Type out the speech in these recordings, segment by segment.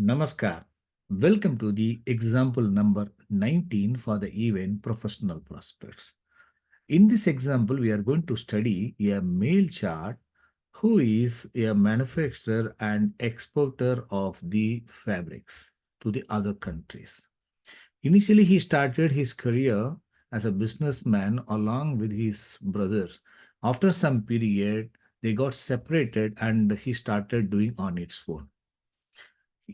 Namaskar. Welcome to the example number 19 for the event Professional Prospects. In this example, we are going to study a male chart who is a manufacturer and exporter of the fabrics to the other countries. Initially, he started his career as a businessman along with his brother. After some period, they got separated and he started doing on its own.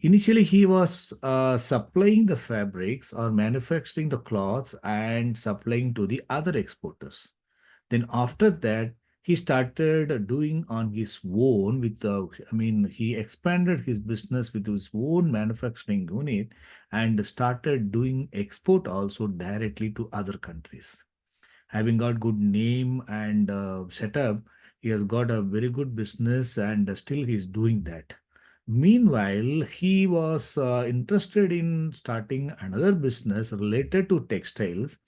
Initially, he was supplying the fabrics or manufacturing the cloths and supplying to the other exporters. Then after that, he started doing on his own with he expanded his business with his own manufacturing unit and started doing export also directly to other countries. Having got good name and setup, he has got a very good business and still he's doing that. Meanwhile, he was interested in starting another business related to textiles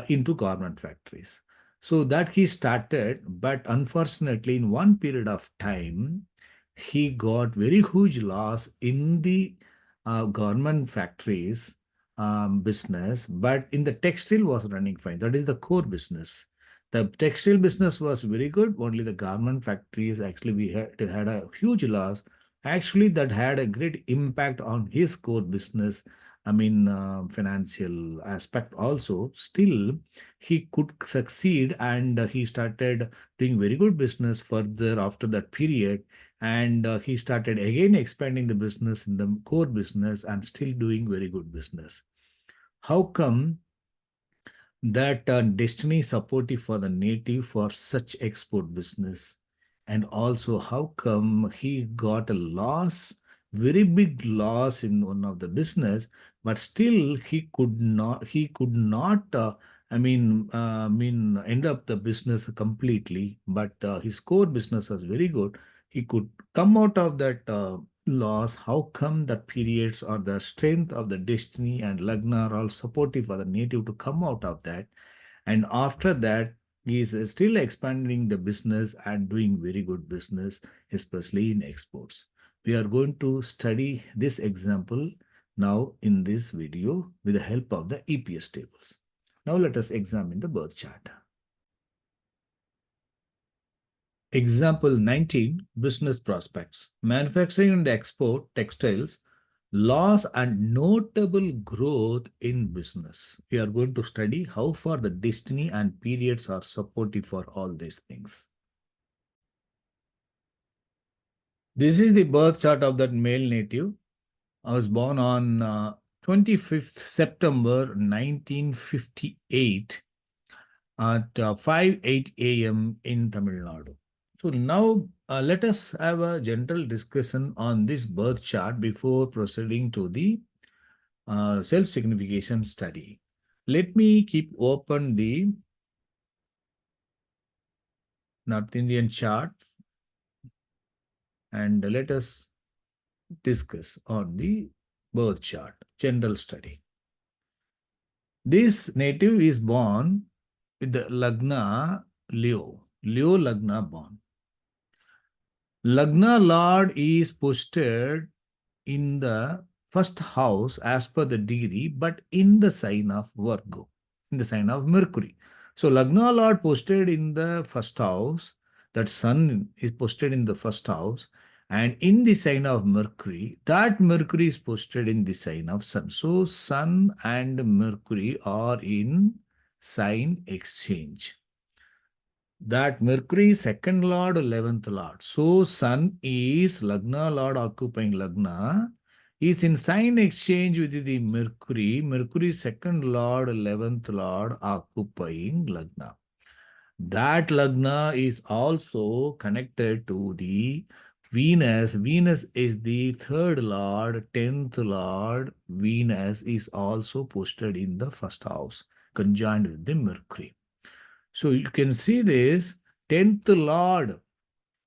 into garment factories. So that he started, but unfortunately, in one period of time, he got very huge loss in the garment factories business, but in the textile was running fine. That is the core business. The textile business was very good. Only the garment factories actually we had a huge loss. Actually, that had a great impact on his core business. Financial aspect also. Still, he could succeed and he started doing very good business further after that period. And he started again expanding the business in the core business and still doing very good business. How come that destiny is supportive for the native for such export business? And also, how come he got a loss, very big loss in one of the business, but still he could not end up the business completely, but his core business was very good. He could come out of that loss. How come the periods or the strength of the destiny and lagna are all supportive for the native to come out of that? And after that, he is still expanding the business and doing very good business, especially in exports. We are going to study this example now in this video with the help of the EPS tables. Now let us examine the birth chart. Example 19, business prospects. Manufacturing and export textiles, loss and notable growth in business. We are going to study how far the destiny and periods are supportive for all these things. This is the birth chart of that male native. I was born on 25th September 1958 at 5:08 a.m. in Tamil Nadu. So now let us have a general discussion on this birth chart before proceeding to the self-signification study. Let me keep open the North Indian chart and let us discuss on the birth chart, general study. This native is born with the Lagna Leo Lagna born. Lagna Lord is posted in the first house as per the degree, but in the sign of Virgo, in the sign of Mercury. So Lagna Lord posted in the first house, that sun is posted in the first house, and in the sign of Mercury, that Mercury is posted in the sign of Sun. So Sun and Mercury are in sign exchange. That Mercury is second lord, 11th lord. So Sun is Lagna lord occupying Lagna, is in sign exchange with the Mercury. Mercury second lord, 11th lord occupying Lagna. That Lagna is also connected to the Venus. Venus is the third lord, 10th lord. Venus is also posted in the first house, conjoined with the Mercury. So you can see this 10th Lord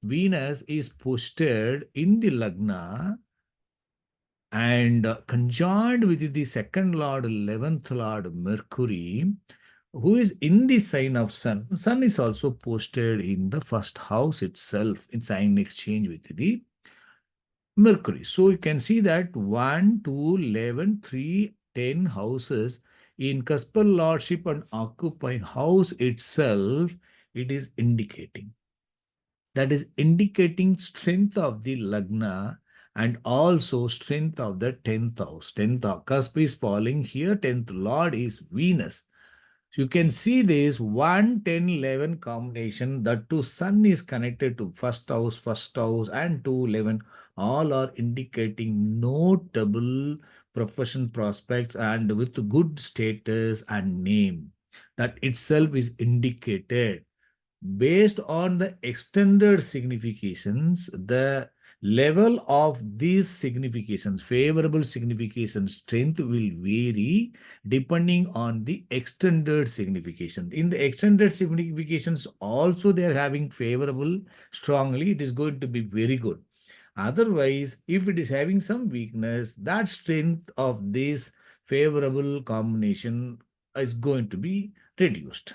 Venus is posted in the Lagna and conjoined with the second Lord, 11th Lord Mercury, who is in the sign of Sun. Sun is also posted in the first house itself in sign exchange with the Mercury. So you can see that 1, 2, 11, 3, 10 houses in cuspal lordship and occupying house itself, it is indicating. That is indicating strength of the lagna and also strength of the 10th house. 10th house, cusp is falling here, 10th lord is Venus. So you can see this 1, 10, 11 combination. That too, sun is connected to first house, and 2, 11. All are indicating notable profession prospects and with good status and name. That itself is indicated. Based on the extended significations, the level of these significations, favorable signification strength will vary depending on the extended signification. In the extended significations, also they are having favorable strongly, it is going to be very good. Otherwise, if it is having some weakness, that strength of this favorable combination is going to be reduced.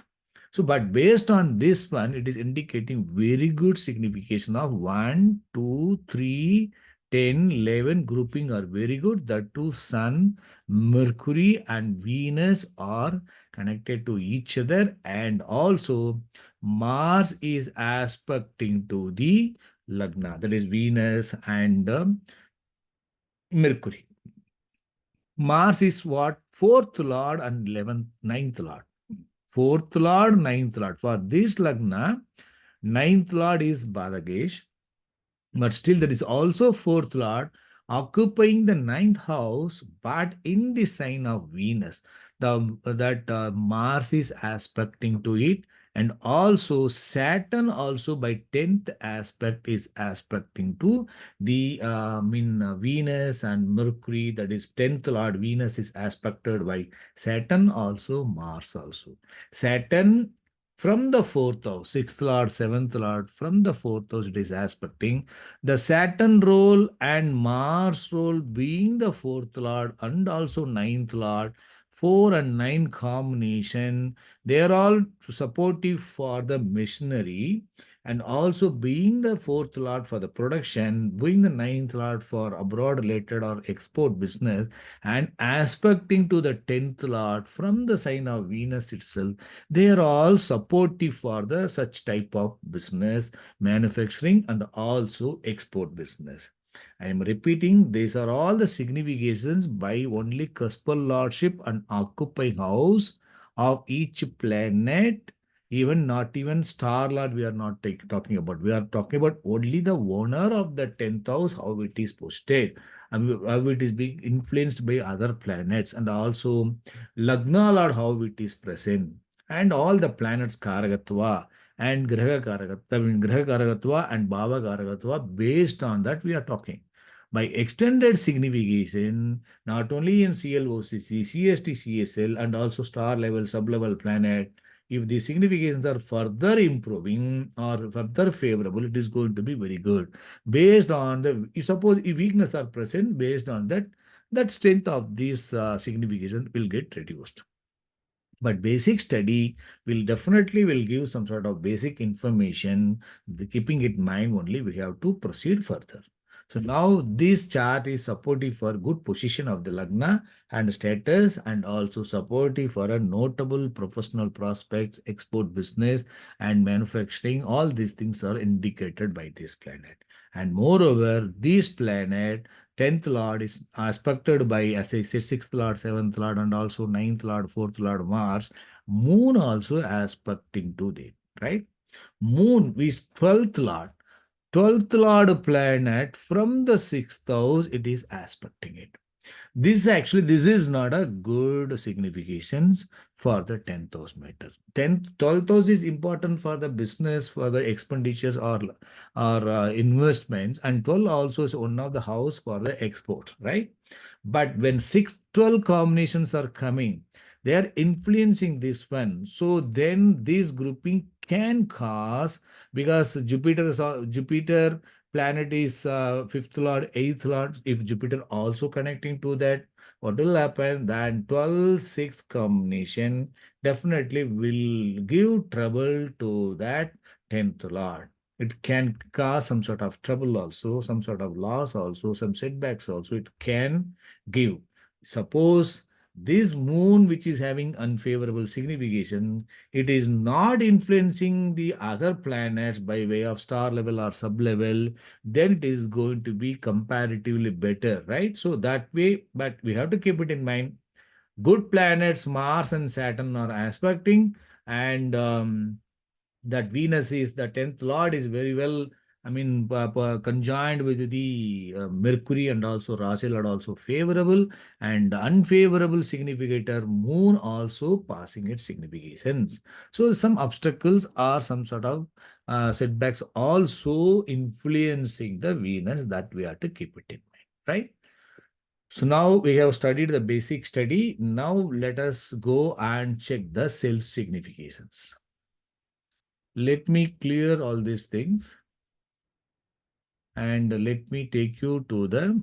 So, but based on this one, it is indicating very good signification of 1, 2, 3, 10, 11 grouping are very good. The two Sun, Mercury, and Venus are connected to each other, and also Mars is aspecting to the Lagna, that is Venus and Mercury. Mars is what? Fourth Lord and 11th, ninth Lord. Fourth Lord, ninth Lord. For this Lagna, ninth Lord is Badagesh, but still that is also fourth Lord occupying the ninth house, but in the sign of Venus. That Mars is aspecting to it, and also Saturn also by 10th aspect is aspecting to the Venus and Mercury. That is 10th Lord Venus is aspected by Saturn also, Mars also. Saturn from the fourth house, sixth lord, seventh lord, from the fourth house, it is aspecting the Saturn role and Mars role being the fourth lord and also ninth lord. 4 and 9 combination, they are all supportive for the machinery, and also being the fourth lord for the production, being the ninth lord for abroad related or export business, and aspecting to the 10th lord from the sign of Venus itself, they are all supportive for the such type of business, manufacturing, and also export business. I am repeating, these are all the significations by only cuspal lordship and occupying house of each planet. Even not even star lord we are not talking about. We are talking about only the owner of the 10th house, how it is posted, and how it is being influenced by other planets, and also Lagna lord, how it is present, and all the planets Karagatva and Graha Karagatva, Graha Karagatva and Bhava Karagatva. Based on that, we are talking. By extended signification, not only in CLOCC, CST, CSL, and also star level, sub-level planet, if the significations are further improving or further favorable, it is going to be very good. Based on the, if suppose if weakness are present, based on that, that strength of this signification will get reduced. But basic study will definitely will give some sort of basic information. Keeping it in mind only, we have to proceed further. So now this chart is supportive for good position of the Lagna and status, and also supportive for a notable professional prospects, export business, and manufacturing. All these things are indicated by this planet. And moreover, this planet 10th Lord is aspected by, as I said, 6th Lord, 7th Lord, and also ninth Lord, 4th Lord, Mars. Moon also aspecting to it, right? Moon is 12th Lord. 12th Lord planet from the 6th house, it is aspecting it. This is not a good significations for the 10th house matter. 10th, 12th house is important for the business, for the expenditures or investments, and 12 also is one of the house for the export, right? But when 6, 12 combinations are coming, they are influencing this one. So then this grouping can cause, because Jupiter planet is fifth lord, eighth lord. If Jupiter also connecting to that, what will happen? Then 12-6 combination definitely will give trouble to that 10th lord. It can cause some sort of trouble also, some sort of loss also, some setbacks also. It can give. Suppose this moon, which is having unfavorable signification, it is not influencing the other planets by way of star level or sub level, then it is going to be comparatively better, right? So that way, but we have to keep it in mind. Good planets, Mars and Saturn are aspecting, and that Venus is the 10th Lord is very well, I mean, conjoined with the Mercury and also Rashi Lord also favorable, and unfavorable significator Moon also passing its significations. So some obstacles are some sort of setbacks also influencing the Venus, that we have to keep it in mind, right? So now we have studied the basic study. Now let us go and check the self significations. Let me clear all these things and let me take you to the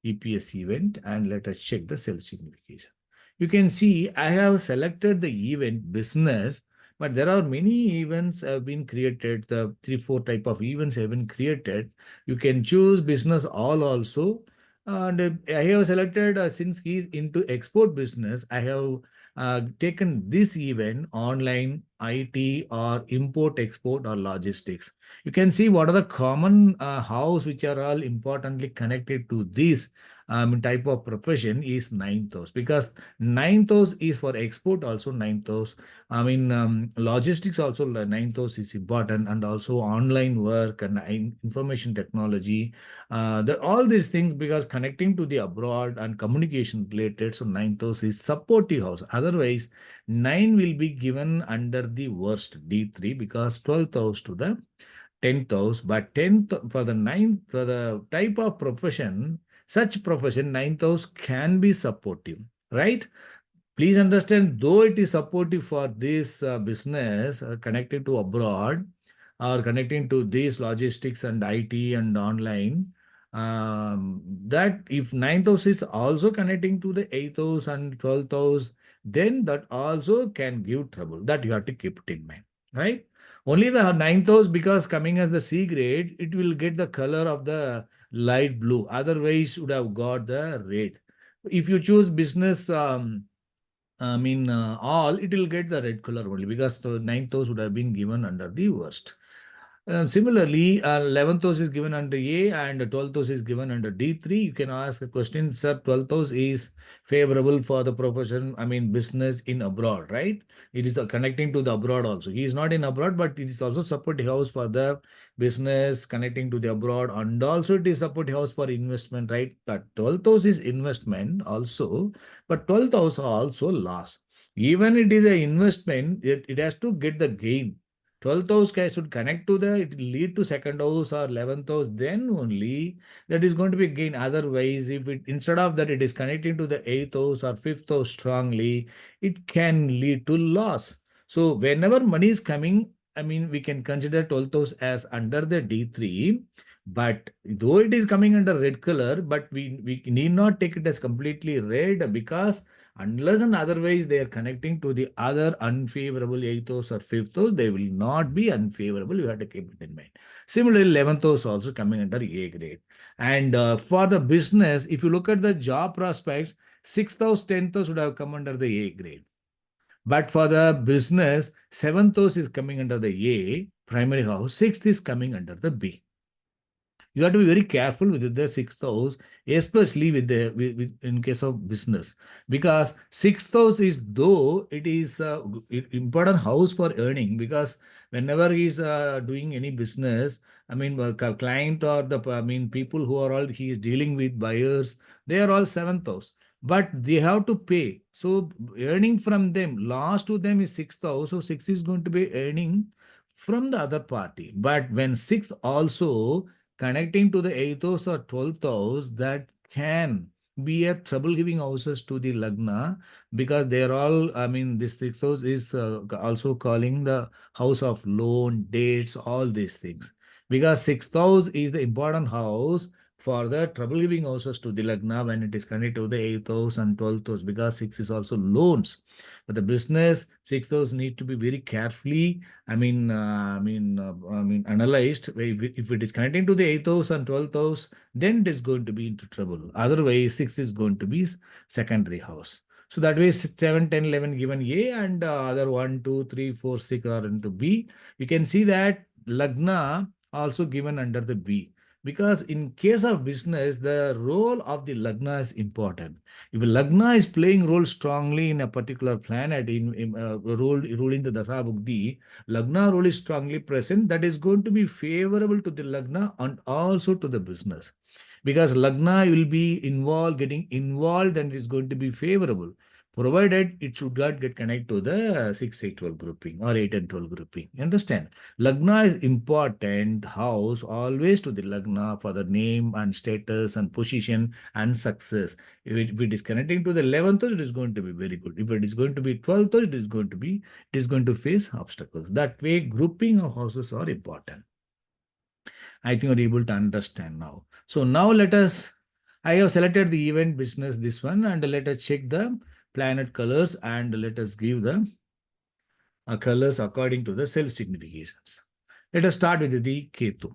EPS event and let us check the self signification. You can see I have selected the event business, but there are many events have been created. The 3, 4 type of events have been created. You can choose business all also. And I have selected, since he is into export business, I have taken this event online, IT or import, export or logistics. You can see what are the common house which are all importantly connected to this type of profession is ninth house, because ninth house is for export also ninth house. Logistics also ninth house is important, and also online work and information technology. All these things because connecting to the abroad and communication related. So ninth house is supportive house. Otherwise, nine will be given under the worst D3 because 12th house to the 10th house, but 10th for the ninth, for the type of profession, such profession, ninth house can be supportive, right? Please understand, though it is supportive for this business connected to abroad or connecting to this logistics and IT and online, that if ninth house is also connecting to the eighth house and 12th house, then that also can give trouble. That you have to keep it in mind, right? Only the ninth house, because coming as the C grade, it will get the color of the light blue. Otherwise, would have got the red. If you choose business, all, it will get the red color only because the ninth house would have been given under the worst. Similarly, 11th house is given under A and 12th house is given under D3. You can ask a question, sir, 12th house is favorable for the profession, business in abroad, right? It is connecting to the abroad also. He is not in abroad, but it is also supporting house for the business connecting to the abroad, and also it is supporting house for investment, right? But 12th house is investment also, but 12th house also loss. Even it is a investment, it has to get the gain. 12th house guys should connect to the, it will lead to second house or 11th house, then only that is going to be gain. Otherwise, if it instead of that it is connecting to the 8th house or 5th house strongly, it can lead to loss. So whenever money is coming, we can consider 12th house as under the D3, but though it is coming under red color, but we need not take it as completely red, because unless and otherwise they are connecting to the other unfavorable 8th house or 5th house, they will not be unfavorable. You have to keep it in mind. Similarly, 11th house also coming under A grade. And for the business, if you look at the job prospects, 6th house, 10th house would have come under the A grade. But for the business, 7th house is coming under the A, primary house, 6th is coming under the B. You have to be very careful with the sixth house, especially in case of business, because sixth house is, though it is important house for earning, because whenever he's doing any business, client or the people who are all he is dealing with, buyers, they are all seventh house, but they have to pay. So earning from them, loss to them is sixth house. So six is going to be earning from the other party. But when six also connecting to the 8th house or 12th house, that can be a trouble giving houses to the Lagna, because they're all, this 6th house is also calling the house of loan, dates, all these things. Because 6th house is the important house for the trouble giving houses to the Lagna when it is connected to the 8th house and 12th house, because 6 is also loans. But the business, 6th house need to be very carefully, analyzed. If it is connecting to the 8th house and 12th house, then it is going to be into trouble. Otherwise, 6 is going to be secondary house. So that way, 7, 10, 11 given A, and other 1, 2, 3, 4, 6 are into B. You can see that Lagna also given under the B. Because in case of business, the role of the Lagna is important. If Lagna is playing role strongly in a particular planet, ruling the Dasa Bhuktī, Lagna role is strongly present, that is going to be favorable to the Lagna and also to the business. Because Lagna will be involved, getting involved, and it is going to be favorable, provided it should not get connected to the 6, 8, 12 grouping or 8 and 12 grouping. Understand? Lagna is important house always to the Lagna for the name and status and position and success. If it is connecting to the 11th house, it is going to be very good. If it is going to be 12th house, it is going to face obstacles. That way, grouping of houses are important. I think you're able to understand now. So now I have selected the event business, this one, and let us check the planet colors and let us give the colors according to the self-significations. Let us start with the Ketu.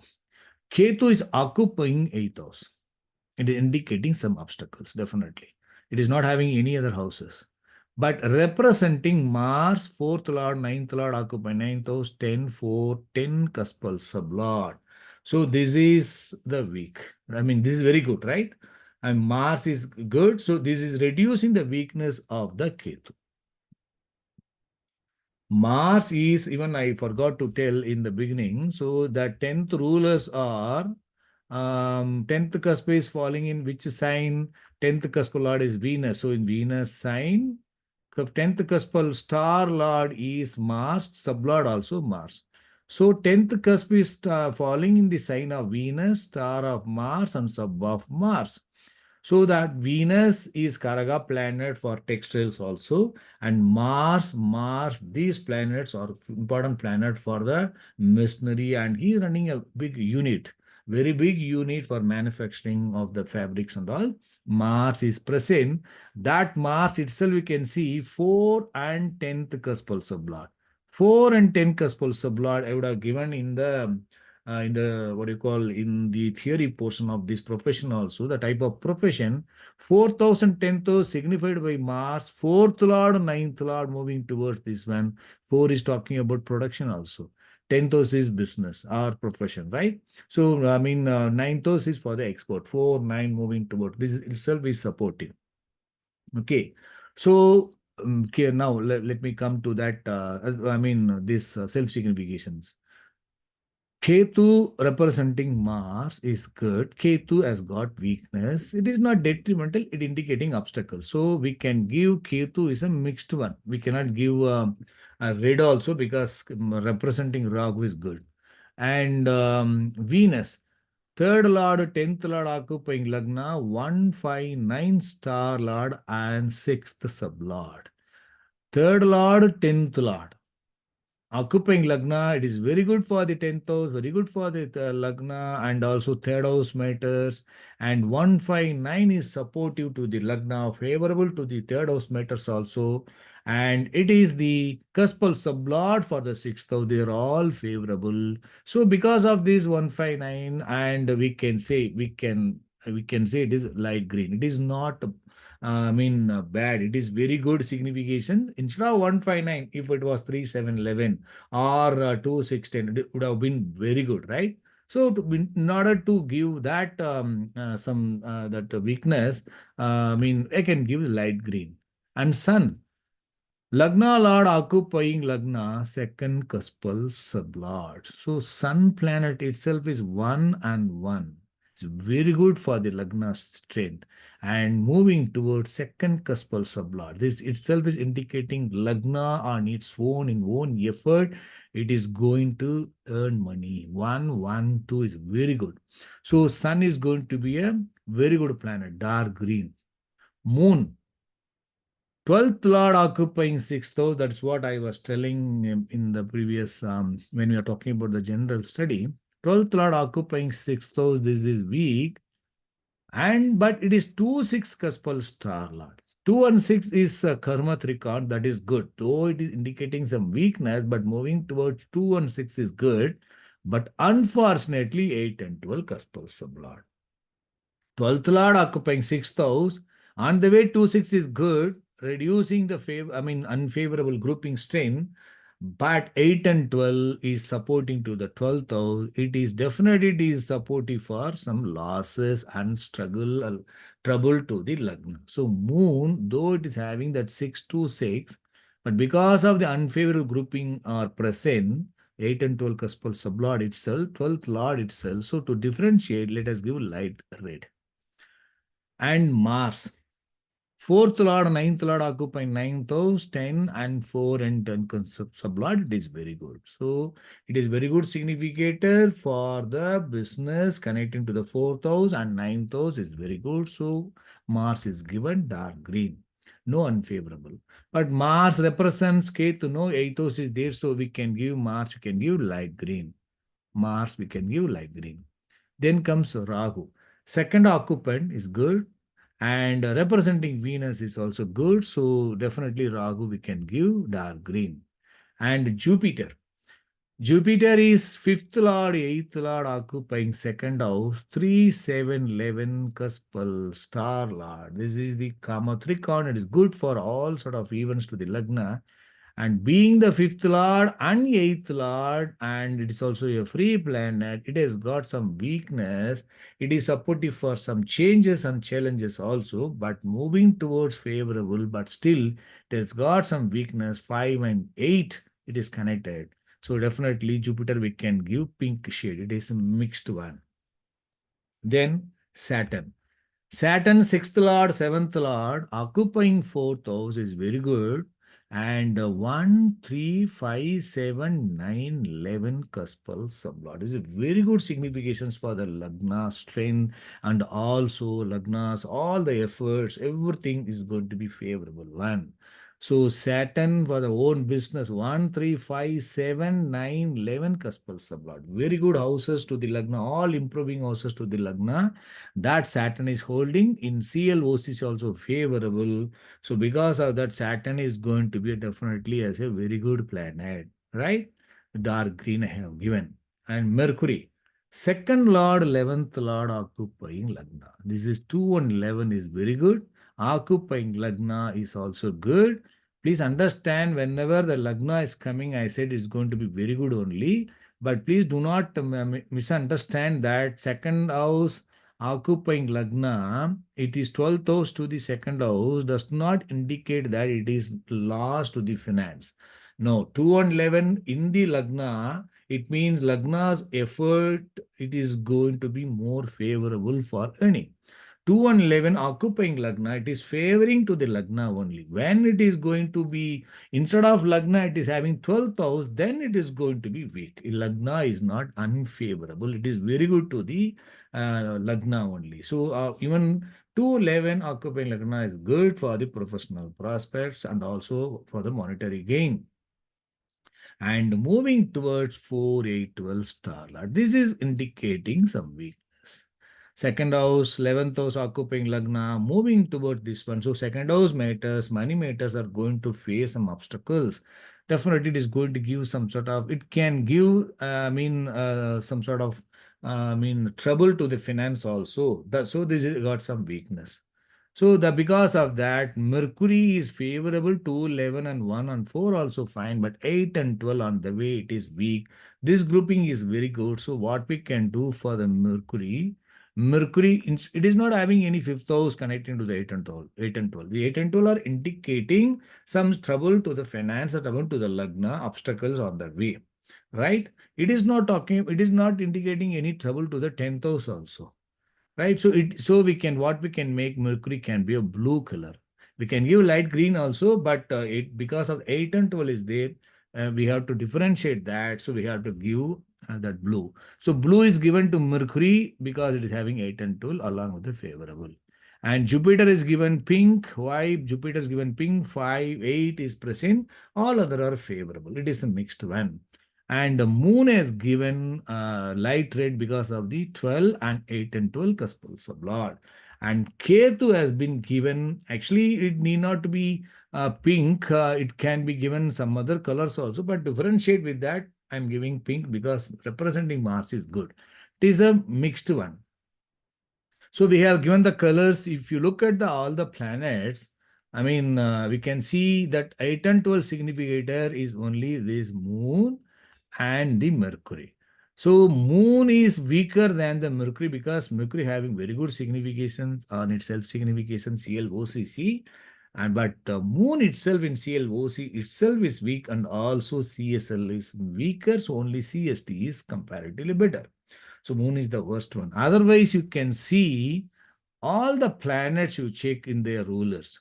Ketu is occupying 8th house. It is indicating some obstacles, definitely. It is not having any other houses. But representing Mars, 4th Lord, 9th Lord, occupy 9th house, 10, 4, 10 cuspal sublord. So this is the weak. I mean, this is very good, right? And Mars is good. So this is reducing the weakness of the Ketu. Mars is, even I forgot to tell in the beginning, so the 10th rulers are 10th cusp is falling in which sign? 10th cusp lord is Venus. So in Venus sign, 10th cuspal star lord is Mars, sublord also Mars. So 10th cusp is falling in the sign of Venus, star of Mars, and sub of Mars. So that Venus is Karaga planet for textiles also, and Mars, these planets are important planet for the machinery, and he is running a big unit, very big unit for manufacturing of the fabrics and all. Mars is present. That Mars itself, we can see 4 and 10th cuspal sublord. 4 and 10 cuspal sublord I would have given in the what you call in the theory portion of this profession also, the type of profession. 4,000 10th signified by Mars, 4th lord, 9th lord moving towards this one. 4 is talking about production also. 10th house is business or profession, right? So, 9th house is for the export. 4, 9 moving toward this itself is supportive. Okay. So, okay, now let me come to that. This self-significations. Ketu representing Mars is good. Ketu has got weakness. It is not detrimental, it indicating obstacle. So we can give Ketu is a mixed one. We cannot give a red also because representing Rahu is good. And Venus, third lord, 10th lord occupying Lagna, 159 star lord and sixth sublord. Third lord, 10th lord occupying Lagna, it is very good for the 10th house, very good for the Lagna, and also third house matters. And 159 is supportive to the Lagna, favorable to the third house matters also. And it is the cuspal sublord for the sixth house, they are all favorable. So because of this 159, and we can say it is light green. It is not bad. It is very good signification. Instead of 159, if it was 3711 or 2610, it would have been very good, right? So, in order to give that that weakness, I can give light green. And sun, Lagna Lord occupying Lagna, second cuspal sublord. So Sun planet itself is 1 and 1. It's very good for the Lagna strength. And moving towards second cuspal sublord. This itself is indicating Lagna on its own, in own effort, it is going to earn money. 1, 1, 2 is very good. So Sun is going to be a very good planet, dark green. Moon, 12th Lord occupying 6th house, that's what I was telling in the previous, when we are talking about the general study. 12th Lord occupying 6th house, this is weak. And but it is 2-6 cuspal star lord. 2 and 6 is a karma trikon, that is good. Though it is indicating some weakness, but moving towards 2 and 6 is good. But unfortunately, 8 and 12 cuspal sublord. 12th Lord occupying 6th house. On the way, 2-6 is good, reducing the unfavorable grouping strain. But 8 and 12 is supporting to the 12th house. It is supportive for some losses and trouble to the Lagna. So Moon, though it is having that 6-6, but because of the unfavorable grouping are present, 8 and 12 cuspal sublord itself, 12th Lord itself. So to differentiate, let us give light red. And Mars. Fourth Lord, ninth Lord occupying ninth house, 10 and 4 and 10 sublord, it is very good. So it is very good significator for the business connecting to the fourth house, and ninth house is very good. So Mars is given dark green. No unfavorable. But Mars represents Ketu, no eighth house is there, so we can give Mars, we can give light green. Mars, we can give light green. Then comes Rahu. Second occupant is good, and representing Venus is also good. So definitely Rahu we can give dark green. And Jupiter. Jupiter is fifth lord, eighth lord occupying second house, 3, 7, 11 cuspal star lord. This is the Kama Trikon. It is good for all sort of events to the Lagna. And being the fifth lord and eighth lord, and it is also a free planet, it has got some weakness. It is supportive for some changes and challenges also, but moving towards favorable, but still it has got some weakness. 5 and 8, it is connected. So definitely Jupiter we can give pink shade. It is a mixed one. Then Saturn. Saturn, sixth lord, seventh lord, occupying fourth house is very good. And 1, 3, 5, 7, 9, 11 cuspal sublord is a very good significations for the Lagna strength, and also Lagnas, all the efforts, everything is going to be favorable one. So Saturn for the own business, 1, 3, 5, 7, 9, 11 cuspal sublord. Very good houses to the Lagna, all improving houses to the Lagna that Saturn is holding. In CLOC is also favorable. So because of that, Saturn is going to be definitely as a very good planet, right? Dark green I have given. And Mercury, second lord, 11th lord occupying Lagna. This is 2 and 11 is very good. Occupying Lagna is also good. Please understand, whenever the Lagna is coming, I said it's going to be very good only. But please do not misunderstand that second house occupying Lagna, it is 12th house to the second house, does not indicate that it is loss to the finance. No, 2 and 11 in the Lagna, it means Lagna's effort, it is going to be more favorable for earning. 2 and 11 occupying Lagna, it is favoring to the Lagna only. When it is going to be, instead of Lagna, it is having 12th house, then it is going to be weak. Lagna is not unfavorable. It is very good to the Lagna only. So even 211 occupying Lagna is good for the professional prospects and also for the monetary gain. And moving towards 4, 8, 12 star. This is indicating some weakness. Second house, 11th house occupying Lagna, moving toward this one. So second house matters, money matters are going to face some obstacles. Definitely it is going to give some sort of, it can give, some sort of, trouble to the finance also. So this has got some weakness. So the because of that, Mercury is favorable to 11 and 1 and 4 also fine, but 8 and 12 on the way it is weak. This grouping is very good. So what we can do for the Mercury, it is not having any fifth house connecting to the 8 and 12. 8 and 12. The 8 and 12 are indicating some trouble to the finance, trouble to the Lagna, obstacles on the way. Right? It is not indicating any trouble to the 10th house also, right? So we can, what we can make, Mercury can be a blue color. We can give light green also, but it, because of 8 and 12 is there, we have to differentiate that. So we have to give that blue. So blue is given to Mercury because it is having 8 and 12 along with the favorable. And Jupiter is given pink. Why Jupiter is given pink? 5, 8 is present. All other are favorable. It is a mixed one. And the moon is given light red because of the 12 and 8 and 12 cuspals of Lord. And Ketu has been given, actually, it need not to be pink. It can be given some other colors also, but differentiate with that. I'm giving pink because representing Mars is good. It is a mixed one. So we have given the colors. If you look at all the planets, I mean, we can see that 8 and 12 significator is only this moon and the Mercury. So moon is weaker than the Mercury because Mercury having very good significations on its self signification CLOCC, and but moon itself in CLOC itself is weak, and also CSL is weaker. So only CST is comparatively better. So moon is the worst one. Otherwise, you can see all the planets you check in their rulers.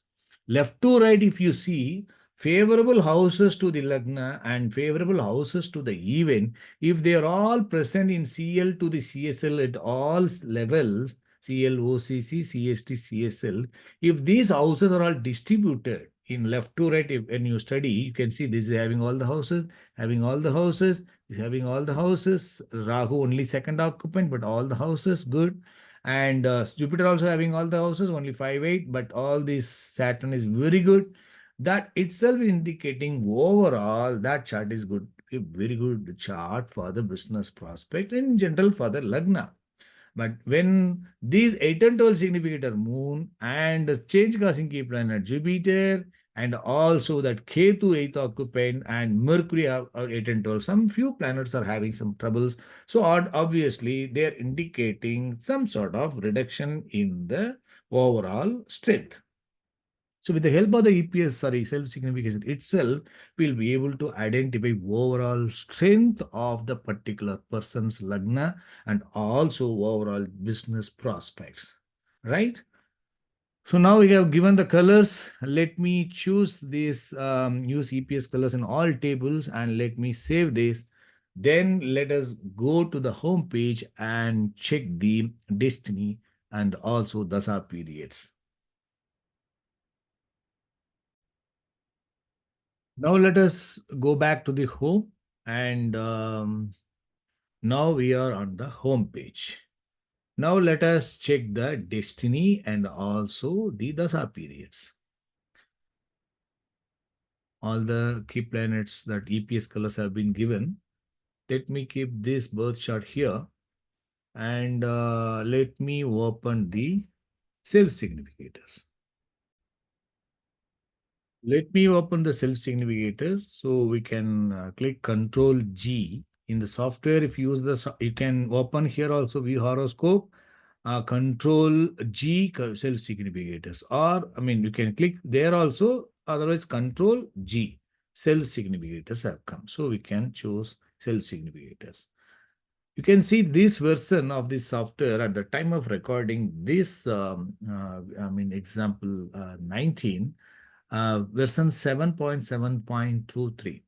Left to right, if you see favorable houses to the Lagna and favorable houses to the even, if they are all present in CL to the CSL at all levels, CL, OCC, CST, CSL, if these houses are all distributed in left to right, if, when you study, you can see this is having all the houses, having all the houses, is having all the houses. Rahu only second occupant, but all the houses good. And Jupiter also having all the houses, only 5, 8, but all this Saturn is very good. That itself is indicating overall that chart is good, a very good chart for the business prospect in general for the Lagna. But when these 8 and 12 significator moon and the change causing key planet Jupiter and also that Ketu 8th occupant and Mercury are 8 and 12, some few planets are having some troubles. So obviously they are indicating some sort of reduction in the overall strength. So with the help of the EPS, sorry, self-signification itself, we'll be able to identify overall strength of the particular person's lagna and also overall business prospects, right? So now we have given the colors. Let me choose this, use EPS colors in all tables and let me save this. Then let us go to the home page and check the destiny and also dasa periods. Now let us go back to the home and now we are on the home page. Now let us check the destiny and also the dasa periods. All the key planets that EPS colors have been given. Let me keep this birth chart here and let me open the self-significators. Let me open the self-significators so we can click Control G. In the software, if you use the, you can open here also view horoscope, Control G self-significators, or I mean, you can click there also, otherwise Control G self-significators have come. So we can choose self-significators. You can see this version of this software at the time of recording this, I mean, example 19, version 7.7.23.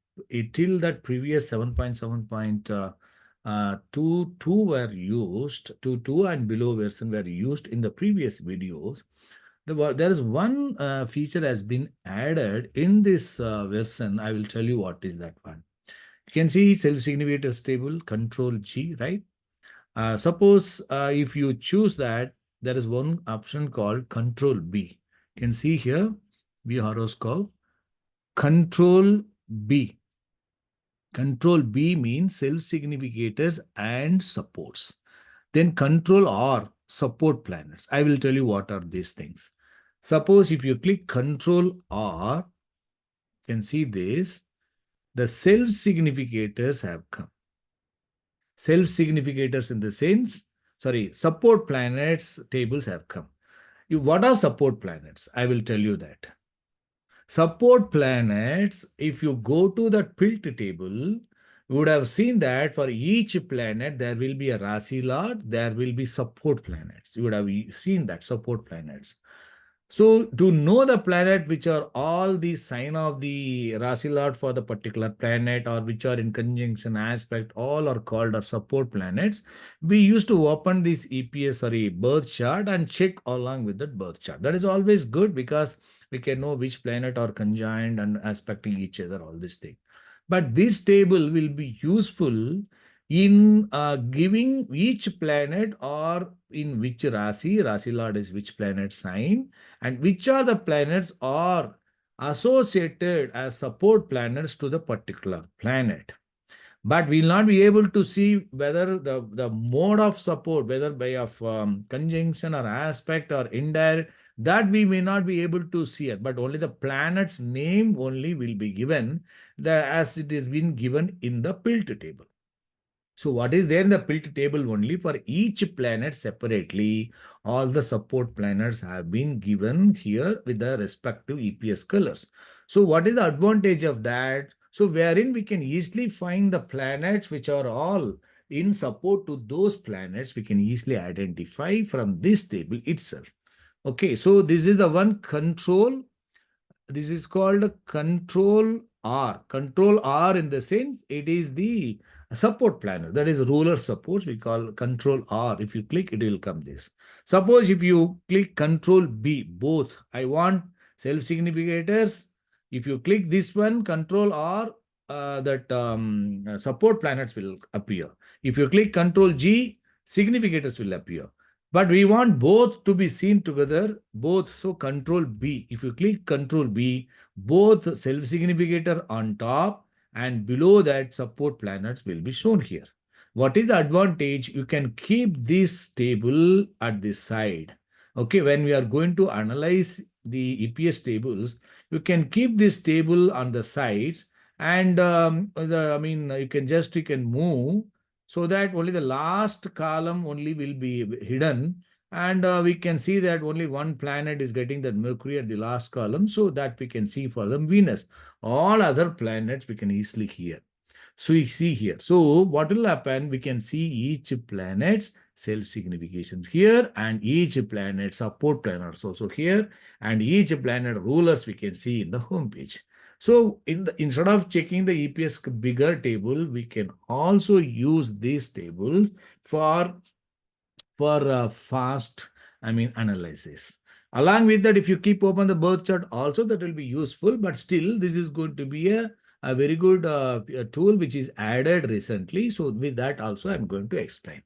Till that previous 7.7.22 were used, 22 and below version were used in the previous videos. There is one feature has been added in this version. I will tell you what is that one. You can see self-significators table, Control G, right? Suppose if you choose that, there is one option called Control B. You can see here, B horoscope, Control B. Control B means self-significators and supports. Then Control R, support planets. I will tell you what are these things. Suppose if you click Control R, you can see this, the self-significators have come. Self-significators in the sense, sorry, support planets tables have come. What are support planets? I will tell you that. Support planets, if you go to the tilt table, you would have seen that for each planet, there will be a Rasi Lord, there will be support planets. You would have seen that, support planets. So to know the planet, which are all the sign of the Rasi Lord for the particular planet or which are in conjunction aspect, all are called our support planets. We used to open this EPS, sorry, birth chart and check along with that birth chart. That is always good because we can know which planet are conjoined and aspecting each other, all these things. But this table will be useful in giving each planet or in which Rasi Lord is which planet sign, and which are the planets are associated as support planets to the particular planet. But we'll not be able to see whether the mode of support, whether by of conjunction or aspect or indirect, that we may not be able to see it, but only the planet's name only will be given as it is been given in the pilt table. So what is there in the pilt table only for each planet separately, all the support planets have been given here with the respective EPS colors. So what is the advantage of that? So wherein we can easily find the planets which are all in support to those planets, we can easily identify from this table itself. Okay, so this is the one control. This is called control R. Control R in the sense it is the support planner. That is ruler supports. We call control R. If you click, it will come this. Suppose if you click control B, both. I want self-significators. If you click this one, control R, that support planets will appear. If you click control G, significators will appear. But we want both to be seen together, both. So control B. If you click control B, both self-significator on top and below that support planets will be shown here. What is the advantage? You can keep this table at this side. Okay, when we are going to analyze the EPS tables, you can keep this table on the sides and you can move so that only the last column only will be hidden, and we can see that only one planet is getting that Mercury at the last column, so that we can see for them Venus. All other planets we can easily hear. So you see here. So what will happen? We can see each planet's self-significations here, and each planet support planets also here, and each planet rulers we can see in the home page. So instead of checking the EPS bigger table, we can also use these tables for fast, analysis. Along with that, if you keep open the birth chart also, that will be useful, but still this is going to be a very good tool which is added recently. So with that also, I'm going to explain.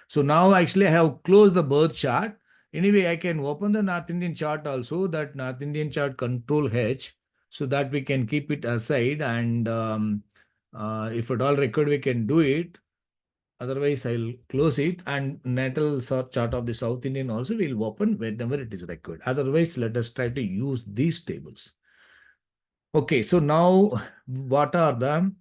So now actually I have closed the birth chart. Anyway, I can open the North Indian chart also, that North Indian chart control H, so that we can keep it aside, and if at all required, we can do it. Otherwise, I'll close it, and natal chart of the South Indian also will open whenever it is required. Otherwise, let us try to use these tables. Okay, so now what are the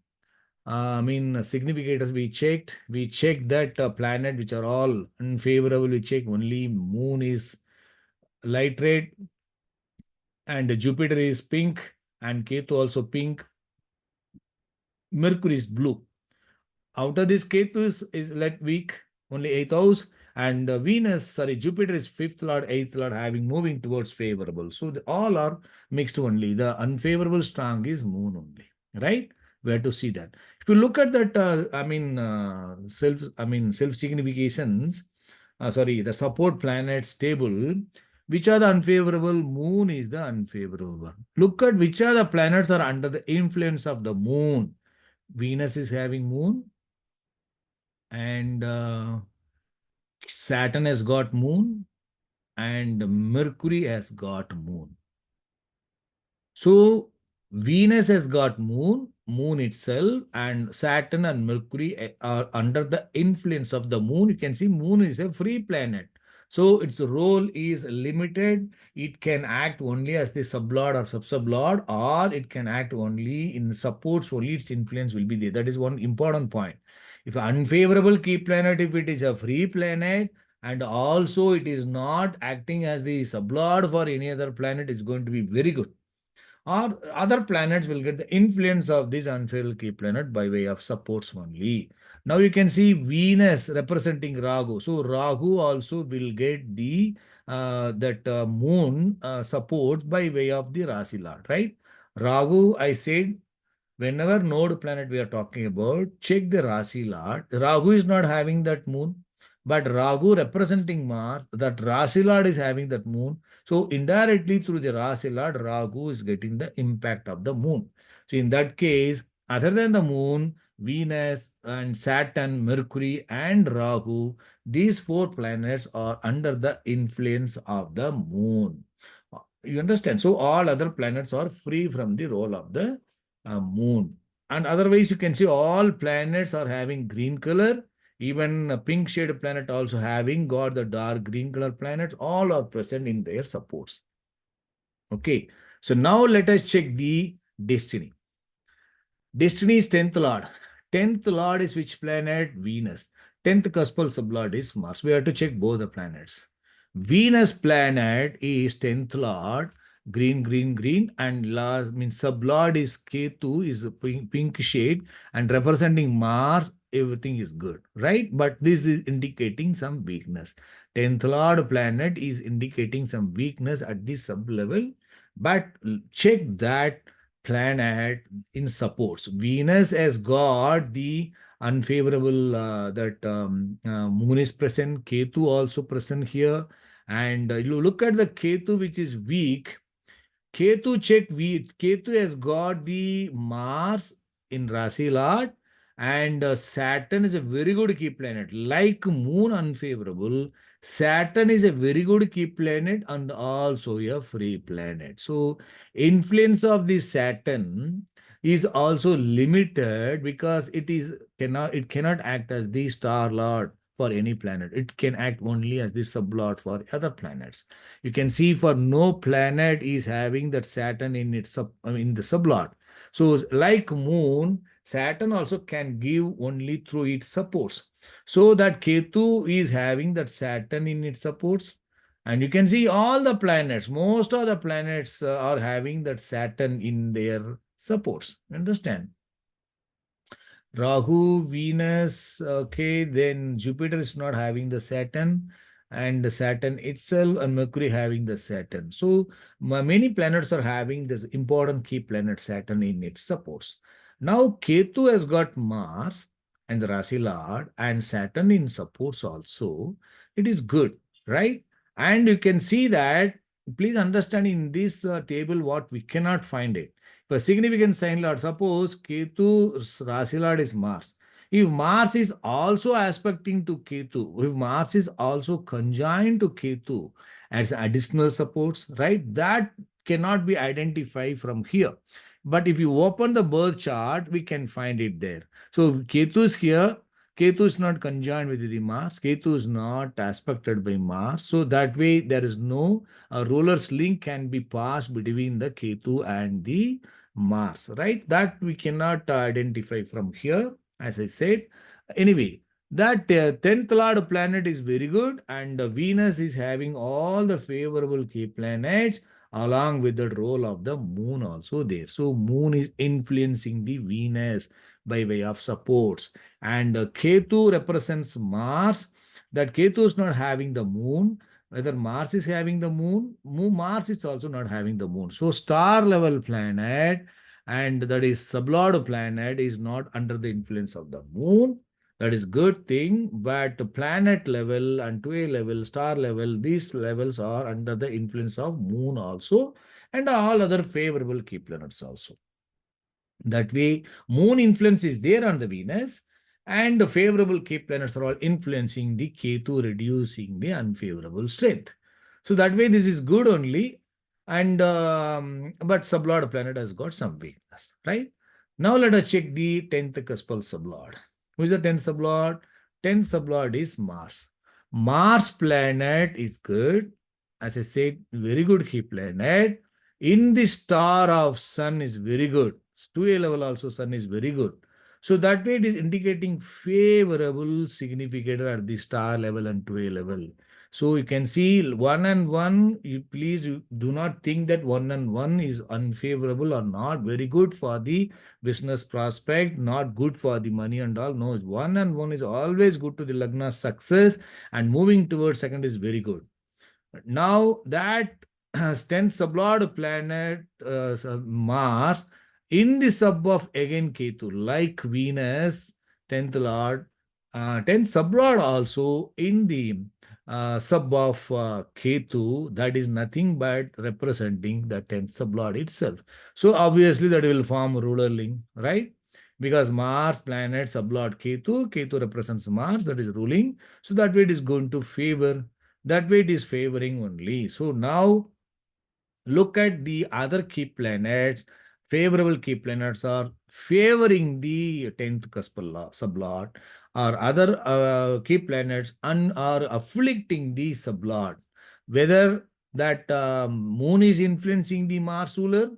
significators we checked? We checked that planet which are all unfavorable. We check only Moon is light red, and Jupiter is pink, and Ketu also pink. Mercury is blue. Out of this, Ketu is let weak, only 8th house, and Jupiter is 5th lord, 8th lord, having moving towards favorable. So all are mixed only. The unfavorable strong is Moon only, right? We have to see that. If you look at that, self significations, the support planets table, which are the unfavorable? Moon is the unfavorable one. Look at which are the planets are under the influence of the Moon. Venus is having Moon, and Saturn has got Moon, and Mercury has got Moon. So Venus has got Moon itself, and Saturn and Mercury are under the influence of the Moon. You can see Moon is a free planet. So its role is limited. It can act only as the sublord or sub-sublord, or it can act only in supports, only its influence will be there. That is one important point. If unfavorable key planet, if it is a free planet, and also it is not acting as the sublord for any other planet, it's going to be very good. Or other planets will get the influence of this unfavorable key planet by way of supports only. Now you can see Venus representing Rahu. So Rahu also will get the moon supports by way of the Rasi Lord, right? Rahu, I said, whenever node planet we are talking about, check the Rasi Lord. Rahu is not having that moon, but Rahu representing Mars, that Rasi Lord is having that moon. So indirectly through the Rasi Lord, Rahu is getting the impact of the moon. So in that case, Other than the moon, Venus and Saturn, Mercury and Rahu, these four planets are under the influence of the moon. You understand? So all other planets are free from the role of the moon. And otherwise, you can see all planets are having green color. Even a pink shade planet also having got the dark green color planets. All are present in their supports. Okay. So now let us check the destiny. Destiny is 10th Lord. 10th Lord is which planet? Venus. 10th cuspal sublord is Mars. We have to check both the planets. Venus planet is 10th Lord, green, green, green, and last means sublord is Ketu, is a pink shade, and representing Mars, everything is good, right? But this is indicating some weakness. 10th Lord planet is indicating some weakness at the sub level, but check that planet in supports. Venus has got the unfavorable that moon is present, Ketu also present here. And you look at the Ketu, which is weak. Ketu check Ketu has got the Mars in Rasi Lord, and Saturn is a very good key planet. Like Moon unfavorable, Saturn is a very good key planet and also a free planet. So influence of the Saturn is also limited because it cannot act as the star lord for any planet. It can act only as the sublord for other planets. You can see for no planet is having that Saturn in its in the sublot. So like moon, Saturn also can give only through its supports. So that Ketu is having that Saturn in its supports. And you can see all the planets, most of the planets are having that Saturn in their supports. Understand? Rahu, Venus, okay, then Jupiter is not having the Saturn, and the Saturn itself and Mercury having the Saturn. So many planets are having this important key planet Saturn in its supports. Now Ketu has got Mars and the Rasi Lord and Saturn in supports also. It is good, right? And you can see that, please understand in this table what we cannot find it. For significant sign lord, suppose Ketu Rasi Lord is Mars. If Mars is also aspecting to Ketu, if Mars is also conjoined to Ketu as additional supports, right? That cannot be identified from here. But if you open the birth chart, we can find it there. So Ketu is here. Ketu is not conjoined with the Mars. Ketu is not aspected by Mars. So that way there is no ruler's link can be passed between the Ketu and the Mars, right? That we cannot identify from here, as I said. Anyway, that 10th Lord planet is very good, and Venus is having all the favorable key planets along with the role of the moon also there. So moon is influencing the Venus by way of supports, and Ketu represents Mars. That Ketu is not having the moon. Whether Mars is having the moon, Mars is also not having the moon. So star level planet, and that is sublord planet, is not under the influence of the moon. That is good thing. But planet level and 2A level, star level, these levels are under the influence of moon also, and all other favorable key planets also. That way, moon influence is there on the Venus, and the favorable key planets are all influencing the Ketu, reducing the unfavorable strength. So that way, this is good only. And but sublord planet has got some weakness, right? Now let us check the 10th cuspal sublord. Who is the 10th sublord? 10th sublord is Mars. Mars planet is good. As I said, very good key planet. In the star of sun is very good. 2A level also sun is very good. So that way it is indicating favorable significator at the star level and 2A level. So you can see 1 and 1, you do not think that 1 and 1 is unfavorable or not very good for the business prospect, not good for the money and all. No, 1 and 1 is always good to the Lagna success, and moving towards second is very good. Now that 10th sublord planet Mars in the sub of again Ketu, like Venus, 10th lord, 10th sublord also in the sub of Ketu, that is nothing but representing the 10th sublord itself. So obviously that will form ruler link, right? because Mars planet sublord Ketu. Ketu represents Mars, that is ruling. So that way it is going to favor. That way it is favoring only. So now look at the other key planets. Favorable key planets are favoring the 10th sublord, or other key planets and are afflicting the sublord. Whether that moon is influencing the Mars ruler,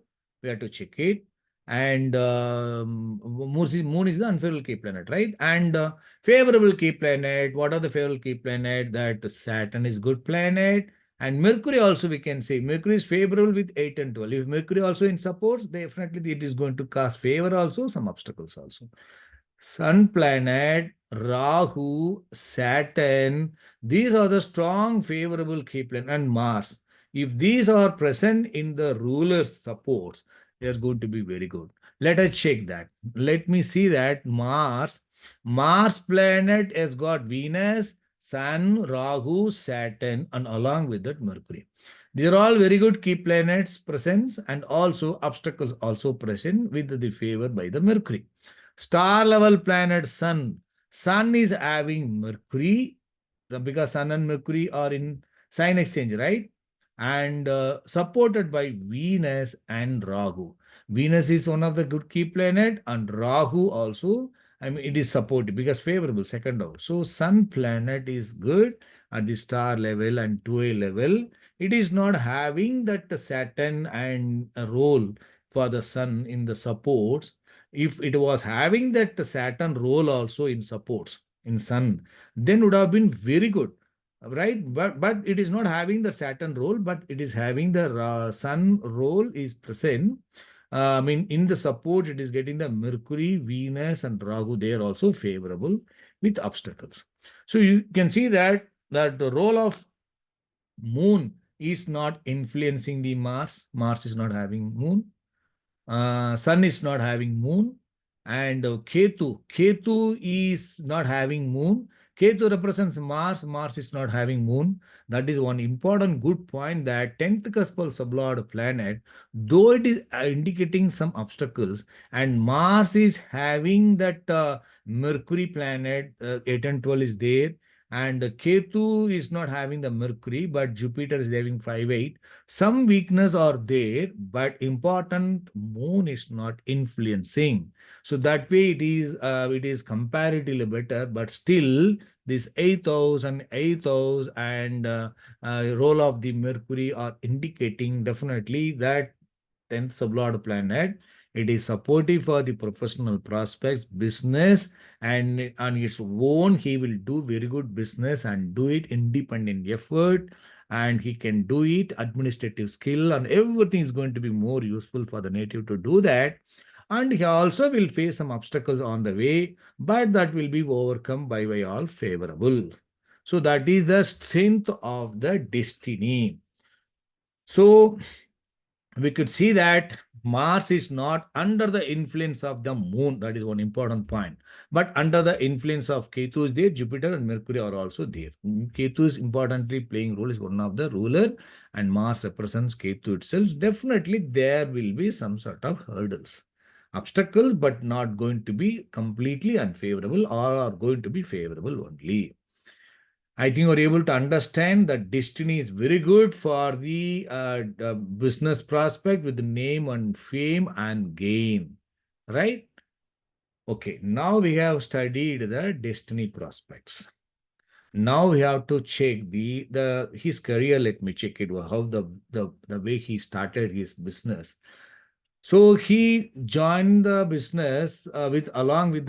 we have to check it. And moon is the unfavorable key planet, right? And favorable key planet, what are the favorable key planet? That Saturn is good planet, and Mercury also, we can say Mercury is favorable with 8 and 12. If Mercury also in supports, definitely it is going to cause favor also, some obstacles also. Sun planet, Rahu, Saturn, these are the strong favorable key planet, and Mars. If these are present in the ruler's supports, they are going to be very good. Let us check that. Let me see that Mars planet has got Venus, Sun, Rahu, Saturn, and along with that Mercury. These are all very good key planets presence, and also obstacles also present with the favor by the Mercury. Star level planet Sun. Sun is having Mercury, because Sun and Mercury are in sign exchange, right? And supported by Venus and Rahu. Venus is one of the good key planet, and Rahu also. I mean, it is supported because favorable second house. So Sun planet is good at the star level and 2A level. It is not having that Saturn and a role for the Sun in the supports. If it was having that Saturn role also in supports in Sun, then would have been very good, right? But it is not having the Saturn role, but it is having the Sun role is present. I mean, in the support, it is getting the Mercury, Venus, and Rahu. They are also favorable with obstacles. So you can see that the role of Moon is not influencing the Mars. Mars is not having Moon. Sun is not having moon, and Ketu is not having moon. Ketu represents Mars. Mars is not having moon. That is one important good point, that 10th cuspal sublord planet, though it is indicating some obstacles, and Mars is having that Mercury planet, 8 and 12 is there, and Ketu is not having the Mercury, but Jupiter is having 5, 8. Some weakness are there, but important moon is not influencing. So that way it is comparatively better, but still this 8th house and 8th house and role of the Mercury are indicating definitely that 10th sublord planet. It is supportive for the professional prospects, business, and on its own, he will do very good business and do it independent effort, and he can do it administrative skill, and everything is going to be more useful for the native to do that. And he also will face some obstacles on the way, but that will be overcome by way all favorable. So that is the strength of the destiny. So we could see that Mars is not under the influence of the moon. That is one important point. But under the influence of Ketu is there, Jupiter and Mercury are also there. Ketu is importantly playing role, is one of the ruler, and Mars represents Ketu itself. Definitely there will be some sort of hurdles, obstacles, but not going to be completely unfavorable, or are going to be favorable only. I think you're able to understand that destiny is very good for the business prospect with the name and fame and gain, right? Okay, now we have studied the destiny prospects. Now we have to check the his career. Let me check it. How the way he started his business. So he joined the business with along with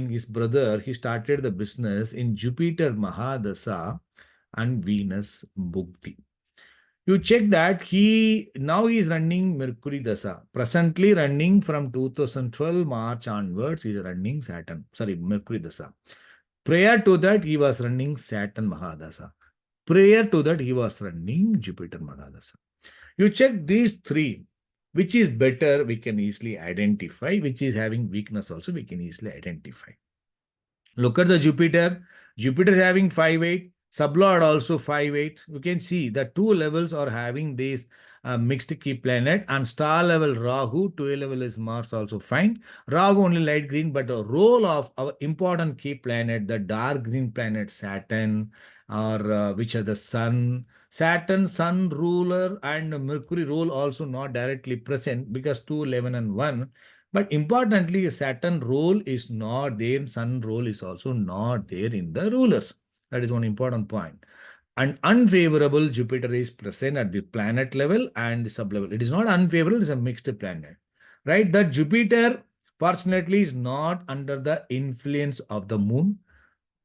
his brother. He started the business in Jupiter Mahadasa and Venus Bhukti. You check that he is running Mercury Dasa. Presently running from 2012 March onwards, he is running Saturn. Sorry, Mercury Dasa. Prior to that, he was running Saturn Mahadasa. Prior to that, he was running Jupiter Mahadasa. You check these three. Which is better, we can easily identify. Which is having weakness also, we can easily identify. Look at the Jupiter. Jupiter is having 5, 8. Sublord also 5, 8. You can see the two levels are having this mixed key planet, and star level Rahu, 12 level is Mars also fine. Rahu only light green, but the role of our important key planet, the dark green planet Saturn, or which are the Sun. Saturn, Sun ruler, and Mercury role also not directly present because 2, 11, and 1. But importantly, Saturn role is not there, Sun role is also not there in the rulers. That is one important point. And unfavorable Jupiter is present at the planet level and the sublevel. It is not unfavorable, it is a mixed planet. Right? That Jupiter, fortunately, is not under the influence of the moon.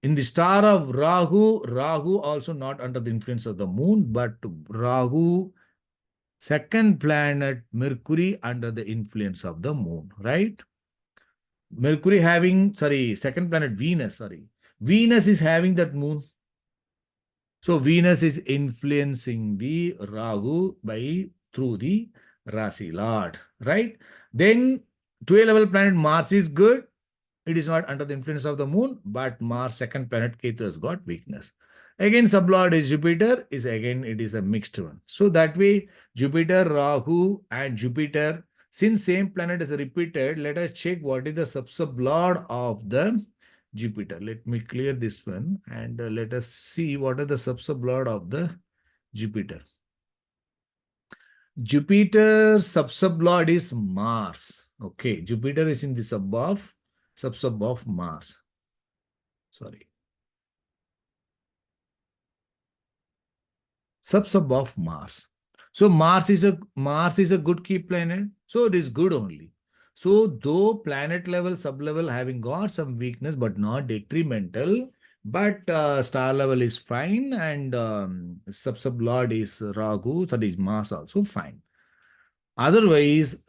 In the star of Rahu, Rahu also not under the influence of the moon, but Rahu, second planet, Mercury, under the influence of the moon. Right? Mercury having, sorry, second planet, Venus, sorry. Venus is having that moon. So Venus is influencing the Rahu by through the Rasi Lord, right? Then 12 level planet Mars is good. It is not under the influence of the moon, but Mars, second planet Ketu, has got weakness. Again, sublord is Jupiter, is again it is a mixed one. So that way, Jupiter, Rahu, and Jupiter, since same planet is repeated, let us check what is the sublord of the Jupiter. Let me clear this one and let us see what are the sublord of the Jupiter. Jupiter's sublord is Mars. Okay, Jupiter is in the sub of Mars. Sorry. Sub of Mars. So Mars is a good key planet. So it is good only. So though planet level, sub level having got some weakness, but not detrimental, but star level is fine, and sub lord is Rahu, that is Mars also fine. Otherwise,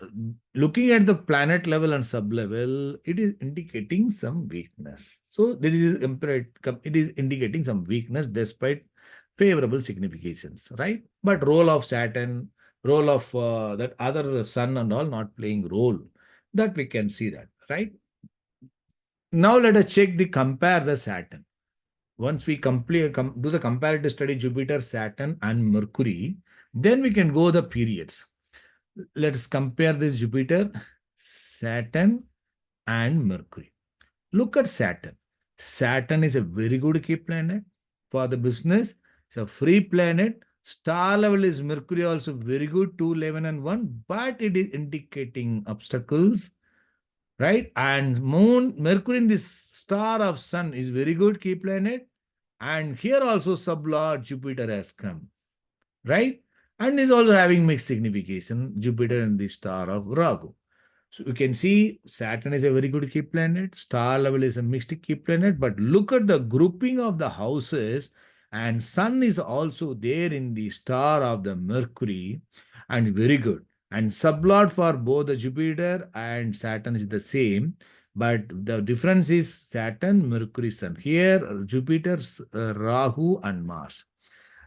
looking at the planet level and sub level, it is indicating some weakness. So there is it is indicating some weakness despite favorable significations, right? But role of Saturn, role of that other sun and all not playing role. That we can see that, right? Now let us check compare the Saturn. Once we do the comparative study Jupiter, Saturn, and Mercury, then we can go the periods. Let's compare this Jupiter, Saturn, and Mercury. Look at Saturn. Saturn is a very good key planet for the business. It's a free planet. Star level is Mercury also very good, 2, 11, and 1, but it is indicating obstacles, right? And Moon, Mercury in this star of Sun is very good key planet. And here also sublord Jupiter has come, right? And is also having mixed signification, Jupiter and the star of Rahu. So you can see Saturn is a very good key planet. Star level is a mixed key planet. But look at the grouping of the houses, and Sun is also there in the star of the Mercury, and very good. And sublord for both the Jupiter and Saturn is the same. But the difference is Saturn, Mercury, Sun. Here, Jupiter, Rahu, and Mars.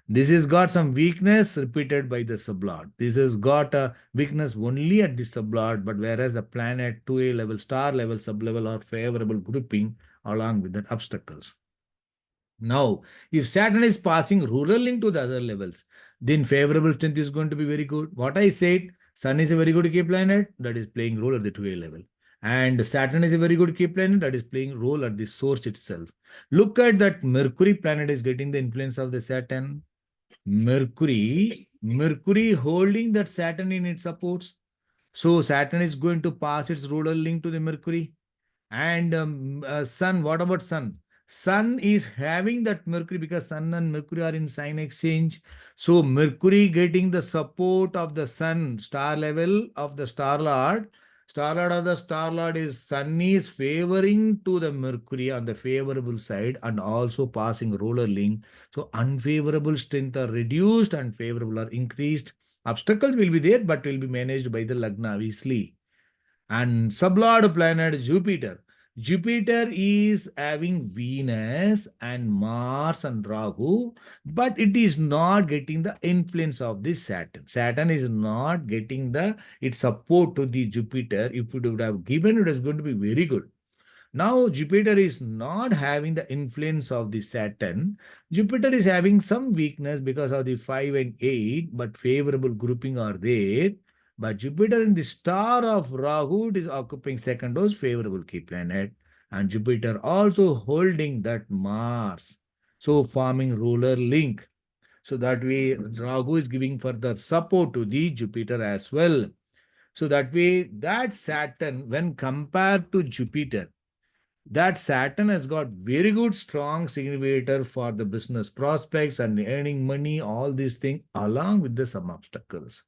This has got some weakness repeated by the sublord. This has got a weakness only at the sublord, but whereas the planet 2A level, star level, sublevel are favorable grouping along with the obstacles. Now, if Saturn is passing rural link to the other levels, then favorable strength is going to be very good. What I said, Sun is a very good key planet that is playing role at the 2A level. And Saturn is a very good key planet that is playing role at the source itself. Look at that Mercury planet is getting the influence of the Saturn. Mercury holding that Saturn in its supports. So Saturn is going to pass its rural link to the Mercury. And Sun, what about Sun? Sun is having that Mercury because Sun and Mercury are in sign exchange. So Mercury getting the support of the Sun, star level of the Star Lord. Star Lord of the Star Lord is Sun is favoring to the Mercury on the favorable side and also passing ruler link. So unfavorable strength are reduced and favorable are increased. Obstacles will be there, but will be managed by the Lagna, obviously. And sublord planet Jupiter. Jupiter is having Venus and Mars and Rahu, but it is not getting the influence of this Saturn. Saturn is not getting its support to the Jupiter. If it would have given, it is going to be very good. Now Jupiter is not having the influence of the Saturn. Jupiter is having some weakness because of the 5 and 8, but favorable grouping are there. But Jupiter in the star of Rahu, it is occupying second house, favorable key planet. And Jupiter also holding that Mars. So forming ruler link. So that way Rahu is giving further support to the Jupiter as well. So that way that Saturn, when compared to Jupiter, that Saturn has got very good strong significator for the business prospects and earning money, all these things along with the some obstacles.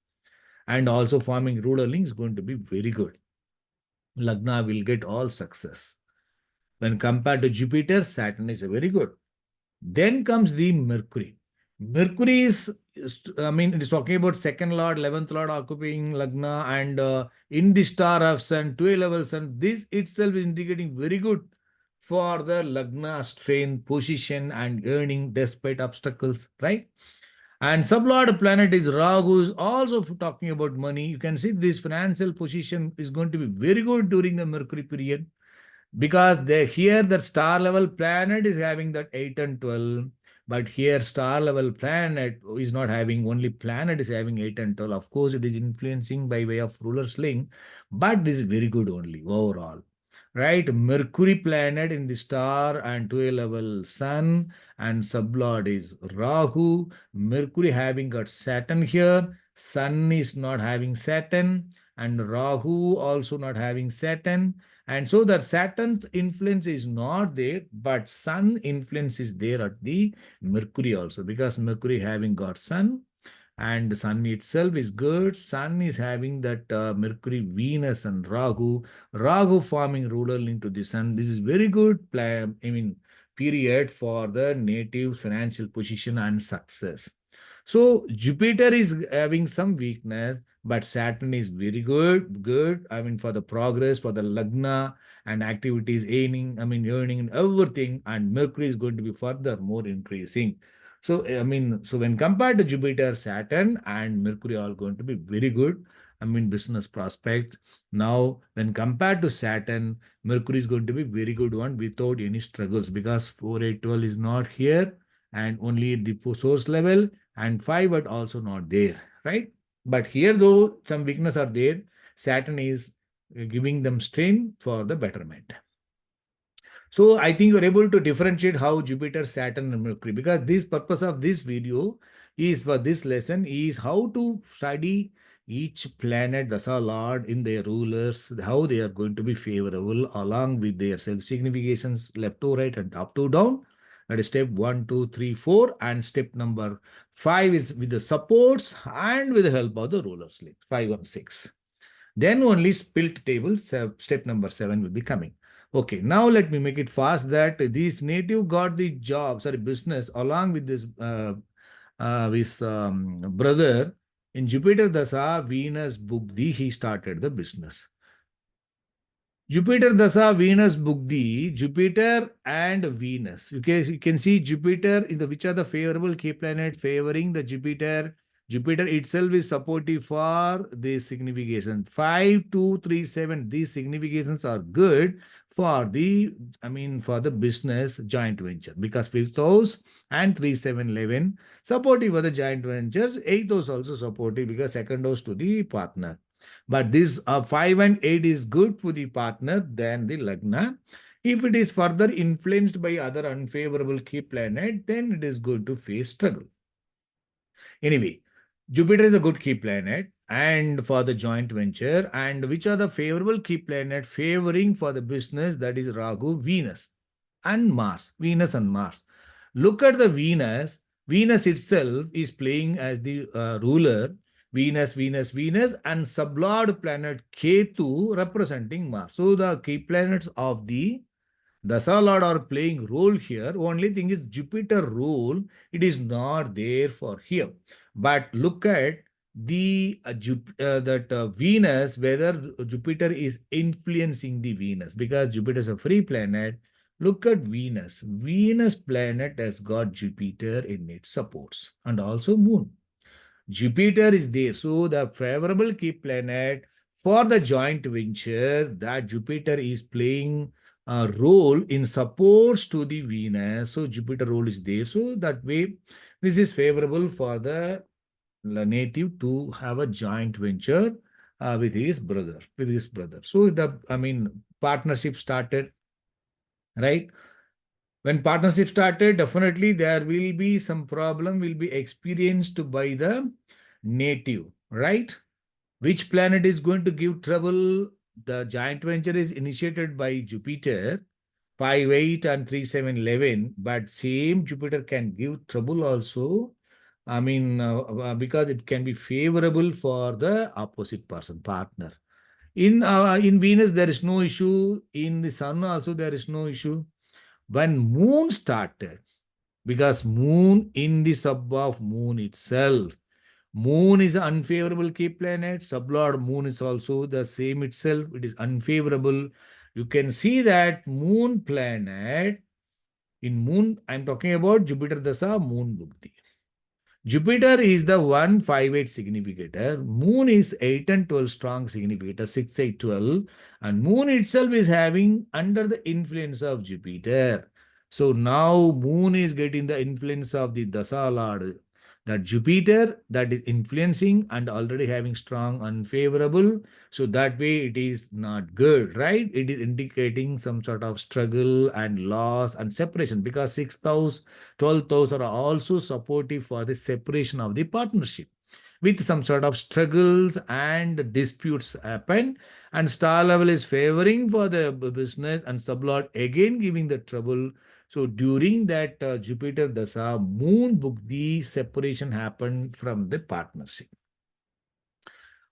And also forming ruler link is going to be very good. Lagna will get all success. When compared to Jupiter, Saturn is very good. Then comes the Mercury. Mercury I mean, it is talking about second lord, 11th lord occupying Lagna and in the star of Sun, 12 level Sun. This itself is indicating very good for the Lagna strength, position and earning despite obstacles, right? And sublord planet is Rahu is also talking about money. You can see this financial position is going to be very good during the Mercury period because they here that star level planet is having that 8 and 12, but here star level planet is not having, only planet is having 8 and 12. Of course it is influencing by way of ruler's link, but this is very good only overall, right? Mercury planet in the star and 12 level Sun and sublord is Rahu. Mercury having got Saturn here, Sun is not having Saturn, and Rahu also not having Saturn. And so that Saturn's influence is not there, but Sun influence is there at the Mercury also, because Mercury having got Sun and Sun itself is good. Sun is having that Mercury, Venus and Rahu. Rahu forming ruler link to the Sun. This is very good plan, I mean, period for the native financial position and success. So Jupiter is having some weakness, but Saturn is very good. I mean, for the progress, for the Lagna and activities, earning and everything. And Mercury is going to be further more increasing. So, I mean, so when compared to Jupiter, Saturn and Mercury are going to be very good. I mean, business prospect. Now, when compared to Saturn, Mercury is going to be very good one without any struggles because 4812 is not here and only at the source level and 5 but also not there, right? But here though some weakness are there, Saturn is giving them strain for the betterment. So I think you're able to differentiate how Jupiter, Saturn and Mercury, because this purpose of this video is for this lesson is how to study each planet, Dasa Lord in their rulers, how they are going to be favorable along with their self-significations left to right and up to down. That is step 1, 2, 3, 4. And step number 5 is with the supports and with the help of the rulers link, 5 and 6. Then only split table, step number 7 will be coming. Okay, now let me make it fast that this native got the job, sorry, business along with this brother in Jupiter Dasa, Venus Bugdi, he started the business. Jupiter Dasa, Venus Bugdi, Jupiter and Venus. You can see Jupiter in the which are the favorable key planet favoring the Jupiter. Jupiter itself is supportive for this signification. 5, 2, 3, 7. These significations are good for the, for the business joint venture because 5th house and 3, 7, 11 supportive for the joint ventures. 8th house also supportive because second house to the partner. But this 5 and 8 is good for the partner than the Lagna. If it is further influenced by other unfavorable key planet, then it is going to face struggle. Anyway, Jupiter is a good key planet and for the joint venture, and which are the favorable key planet favoring for the business, that is Rahu, Venus and Mars. Venus and Mars. Look at the Venus. Venus itself is playing as the ruler. Venus, and sublord planet Ketu representing Mars. So the key planets of the Dasa Lord are playing role here. Only thing is Jupiter role, it is not there for here. But look at the Venus, whether Jupiter is influencing the Venus because Jupiter is a free planet. Look at Venus. Venus planet has got Jupiter in its supports and also Moon. Jupiter is there. So the favorable key planet for the joint venture that Jupiter is playing role in supports to the Venus. So Jupiter role is there. So that way, this is favorable for the native to have a joint venture with his brother. So partnership started, right? When partnership started, definitely there will be some problem will be experienced by the native, right? Which planet is going to give trouble? The joint venture is initiated by Jupiter, 5, 8, and 3, 7, 11. But same Jupiter can give trouble also. Because it can be favorable for the opposite person, partner. In Venus, there is no issue. In the Sun also, there is no issue. When Moon started, because Moon in the sub of Moon itself, Moon is an unfavorable key planet. Sublord Moon is also the same itself. It is unfavorable. You can see that Moon planet in Moon. I'm talking about Jupiter Dasa Moon Bhukti. Jupiter is the 158 significator. Moon is 8 and 12 strong significator, 6, 8, 12. And Moon itself is having under the influence of Jupiter. So now Moon is getting the influence of the Dasa Lord. That Jupiter that is influencing and already having strong unfavorable. So that way it is not good, right? It is indicating some sort of struggle and loss and separation because 6th house 12th house are also supportive for the separation of the partnership with some sort of struggles and disputes happen, and star level is favoring for the business and sublord again giving the trouble. So during that Jupiter dasa, Moon book the separation happened from the partnership.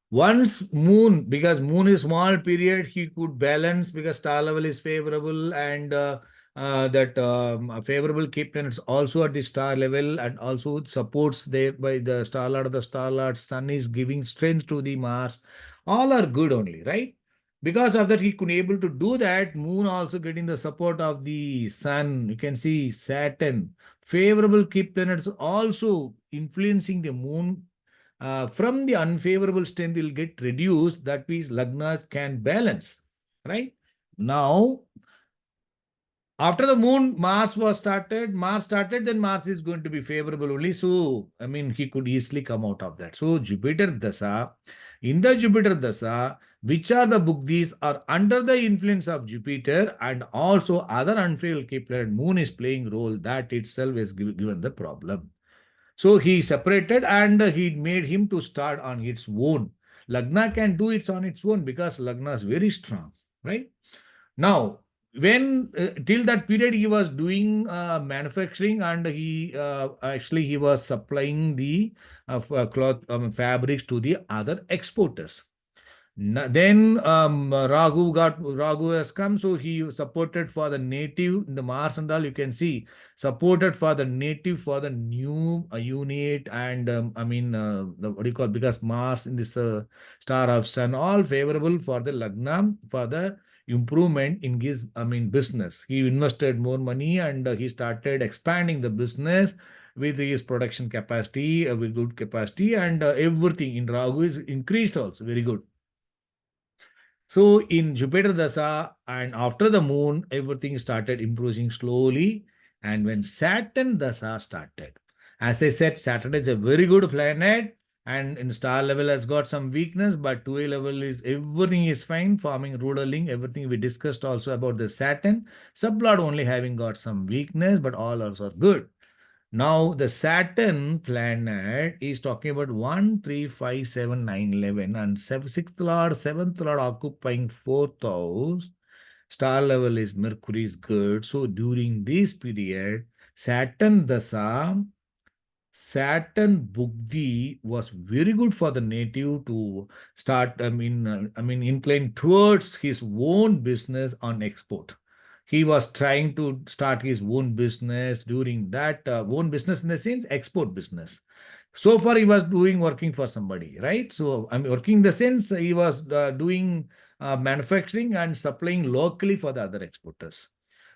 Once Moon, because Moon is small period, he could balance because star level is favorable and that favorable keep planets also at the star level and also supports there by the star lord. The star lord Sun is giving strength to the Mars. All are good only, right? Because of that, he could able to do that. Moon also getting the support of the Sun. You can see Saturn. Favorable keep planets also influencing the Moon from the unfavorable strength will get reduced. That means Lagnas can balance, right? Now, after the moon, Mars started, then Mars is going to be favorable only. So, he could easily come out of that. So, Jupiter Dasa, in the Jupiter Dasa, which are the Bugdis are under the influence of Jupiter and also other unfavorable key planet, Moon is playing role. That itself is given the problem. So he separated and he made him to start on its own. Lagna can do it on its own because Lagna is very strong, right? Now, when till that period he was doing manufacturing and he was supplying the cloth fabrics to the other exporters. Then Raghu has come, so he supported for the native in the Mars and all. You can see supported for the native for the new unit and the what do you call, because Mars in this star of Sun all favorable for the Lagna for the improvement in his business. He invested more money and he started expanding the business with his production capacity, with good capacity and everything in Raghu is increased also very good. So in Jupiter Dasa and after the moon, everything started improving slowly. And when Saturn Dasa started, as I said, Saturn is a very good planet and in star level has got some weakness, but 2A level is everything is fine, forming ruling, everything we discussed also about the Saturn. Sublord only having got some weakness, but all also good. Now, the Saturn planet is talking about 1, 3, 5, 7, 9, 11, and 6th Lord, 7th Lord occupying 4th house. Star level is Mercury is good. So, during this period, Saturn Dasa, Saturn Bugdi was very good for the native to start, incline towards his own business on export. He was trying to start his own business during that own business in the sense export business. So far, he was doing working for somebody, right? So I'm working in the sense he was doing manufacturing and supplying locally for the other exporters.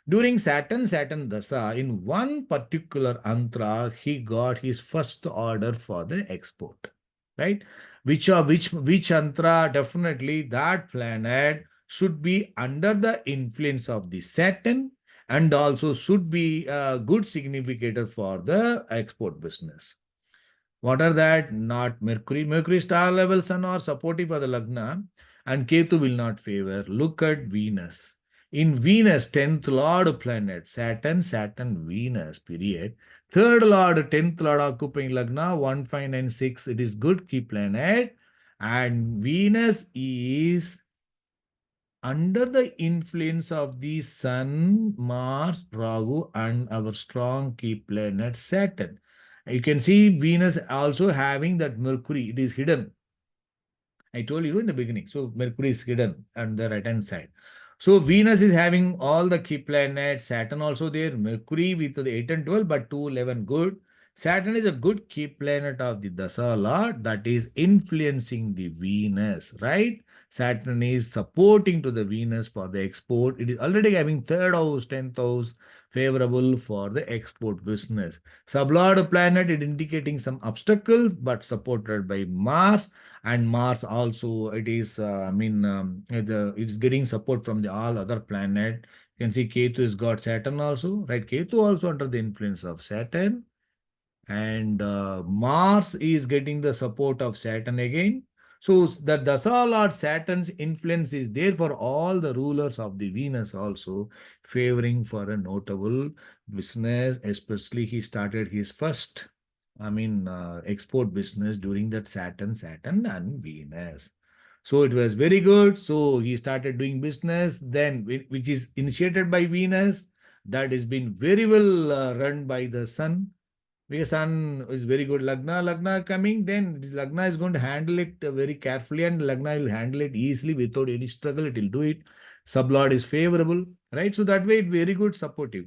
During Saturn Dasa, in one particular antra, he got his first order for the export, right? Which antra? Definitely that planet should be under the influence of the Saturn and also should be a good significator for the export business. What are that? Not Mercury. Mercury star level sun are supportive for the Lagna and Ketu will not favor. Look at Venus. In Venus, 10th Lord planet, Saturn, Saturn, Venus, period. Third Lord, 10th Lord occupying Lagna, 1596. It is good key planet. And Venus is under the influence of the Sun, Mars, Rahu, and our strong key planet Saturn. You can see Venus also having that Mercury. It is hidden. I told you in the beginning. So Mercury is hidden on the right hand side. So Venus is having all the key planets. Saturn also there. Mercury with the 8 and 12, but 2, 11 good. Saturn is a good key planet of the Dasa Lord that is influencing the Venus, right? Saturn is supporting to the Venus for the export. It is already having third house, 10th house, favorable for the export business. Sublord planet is indicating some obstacles, but supported by Mars, and Mars also it is it's getting support from the all other planet. You can see Ketu has got Saturn also, right? Ketu also under the influence of Saturn, and Mars is getting the support of Saturn again. So the Dasa Lord Saturn's influence is there for all the rulers of the Venus also, favoring for a notable business. Especially he started his first, export business during that Saturn and Venus. So it was very good. So he started doing business then, which is initiated by Venus. That has been very well run by the Sun, because Sun is very good. Lagna coming, then this Lagna is going to handle it very carefully, and Lagna will handle it easily without any struggle. It will do it. Sublord is favorable, right? So that way, it very good, supportive.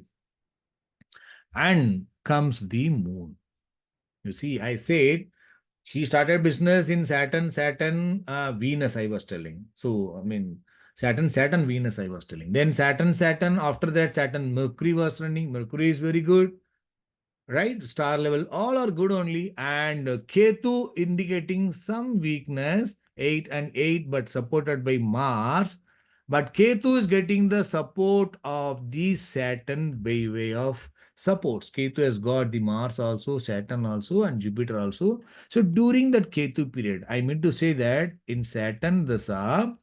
And comes the Moon. You see, I said he started business in Saturn, Venus. I was telling. So Saturn, Venus. I was telling. Then Saturn. After that, Saturn, Mercury was running. Mercury is very good, right? Star level, all are good only. And Ketu indicating some weakness, 8 and 8, but supported by Mars. But Ketu is getting the support of the Saturn by way of supports. Ketu has got the Mars also, Saturn also, and Jupiter also. So during that Ketu period, I mean to say that in Saturn Dasa,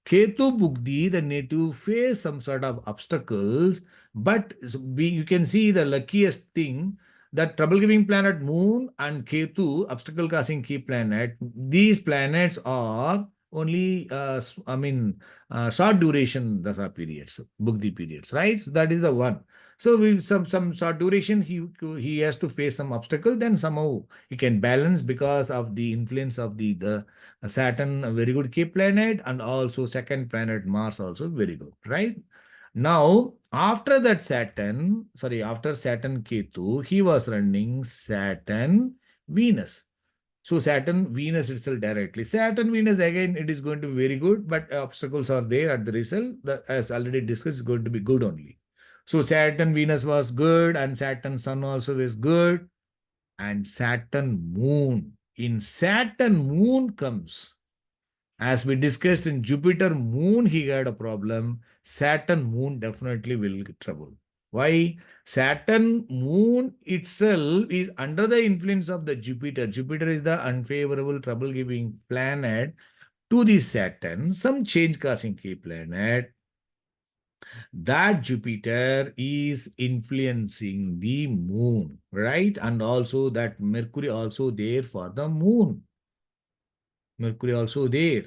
Ketu Bugdi, the native, face some sort of obstacles, but you can see the luckiest thing that trouble giving planet Moon and Ketu, obstacle causing key planet, these planets are only, short duration Dasa periods, Bugdi periods, right? So that is the one. So with some short duration, he has to face some obstacle. Then somehow he can balance because of the influence of the Saturn, a very good key planet, and also second planet Mars also very good, right? Now, after Saturn Ketu, he was running Saturn Venus. So Saturn Venus itself directly. Saturn Venus again, it is going to be very good, but obstacles are there at the result. As already discussed, is going to be good only. So Saturn Venus was good, and Saturn Sun also is good, and Saturn Moon. In Saturn Moon comes, as we discussed in Jupiter Moon, he had a problem. Saturn Moon definitely will get trouble. Why? Saturn Moon itself is under the influence of the Jupiter. Jupiter is the unfavorable, trouble giving planet to the Saturn, some change causing key planet. That Jupiter is influencing the Moon, right? And also that Mercury also there for the Moon. Mercury also there.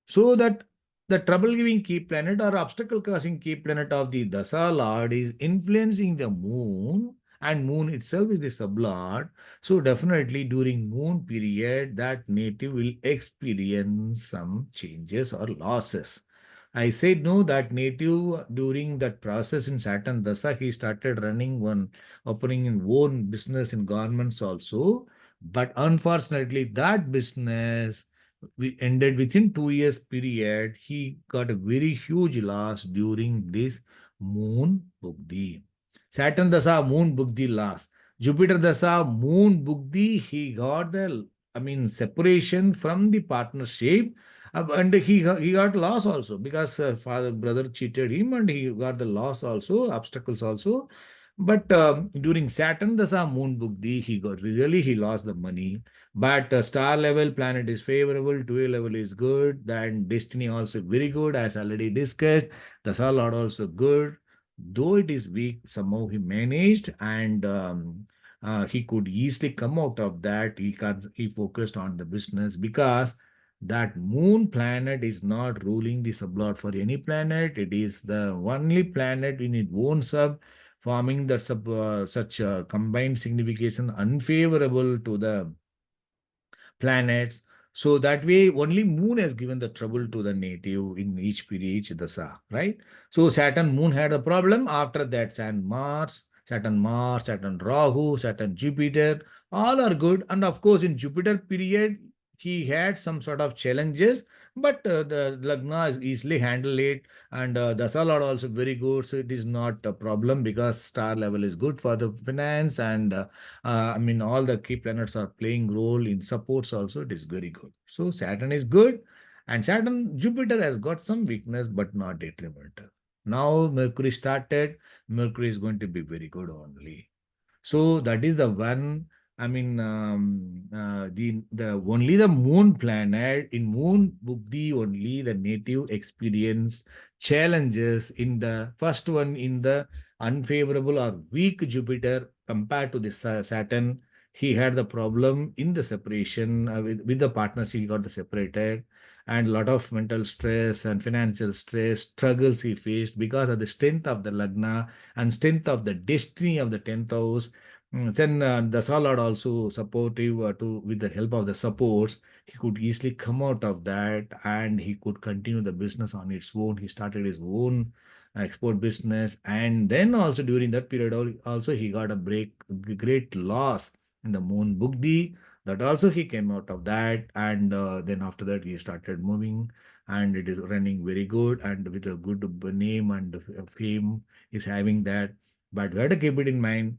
So that the trouble-giving key planet or obstacle-causing key planet of the Dasa Lord is influencing the Moon, and Moon itself is the sublord. So definitely during Moon period, that native will experience some changes or losses. I said no, that native during that process in Saturn Dasa, he started running one, opening in own business in governments also. But unfortunately, that business we ended within 2 years period. He got a very huge loss during this Moon Bugdi. Saturn Dasa Moon Bugdi loss. Jupiter Dasa Moon Bugdi, he got the separation from the partnership, And he got loss also because father brother cheated him, and he got the loss also, obstacles also. But during Saturn Dasa Moon Bugdi, he lost the money. But star level planet is favorable, 2A level is good, then destiny also very good, as already discussed. Dasa Lord also good. Though it is weak, somehow he managed, and he could easily come out of that. He focused on the business because that moon planet is not ruling the sublord for any planet. It is the only planet in its own sub, forming that such combined signification unfavorable to the planets. So that way, only Moon has given the trouble to the native in each period, each dasa, right? So Saturn, Moon had a problem. After that, Saturn, Mars, Saturn, Rahu, Saturn, Jupiter, all are good. And of course, in Jupiter period, he had some sort of challenges, but the Lagna is easily handled it, and Dasa Lord also very good. So it is not a problem because star level is good for the finance, and I mean, all the key planets are playing role in supports also. It is very good. So Saturn is good, and Saturn, Jupiter has got some weakness, but not detrimental. Now Mercury started. Mercury is going to be very good only. So that is the one. I mean, the only the moon planet in moon Bugdi only the native experience challenges in the first one in the unfavorable or weak Jupiter compared to the Saturn. He had the problem in the separation with the partners. He got the separated, and a lot of mental stress and financial stress struggles he faced because of the strength of the Lagna and strength of the destiny of the 10th house. Then the Solid also supportive to with the help of the supports, he could easily come out of that and he could continue the business on its own. He started his own export business, and then also during that period also he got a great loss in the Moon Bugdi. That also he came out of that, and then after that he started moving, and it is running very good and with a good name and fame is having that. But we have to keep it in mind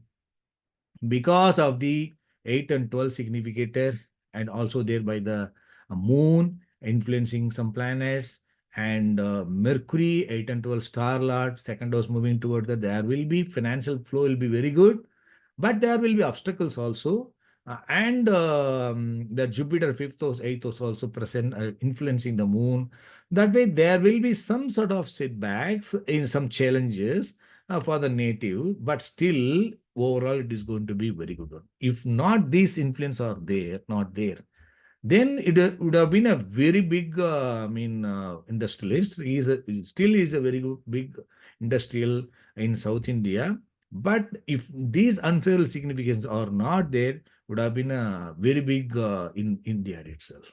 because of the 8 and 12 significator, and also thereby the moon influencing some planets, and Mercury 8 and 12 star lord second house moving toward that, there will be financial flow will be very good, but there will be obstacles also. And the Jupiter fifth house, eighth house also present, influencing the moon. That way, there will be some sort of setbacks in some challenges for the native, but still overall it is going to be very good one. If not these influence are there, not there, then it would have been a very big, industrialist. He still is a very good, big industrial in South India. But if these unfavorable significance are not there, would have been a very big in India itself.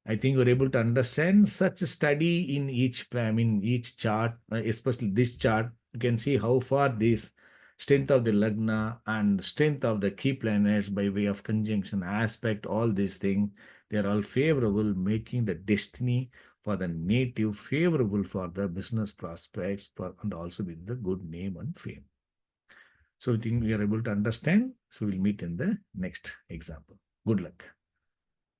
I think you're able to understand such a study in each chart, especially this chart. You can see how far this strength of the Lagna and strength of the key planets by way of conjunction aspect, all these things, they are all favorable, making the destiny for the native favorable for the business prospects for, and also with the good name and fame. So I think we are able to understand. So we'll meet in the next example. Good luck.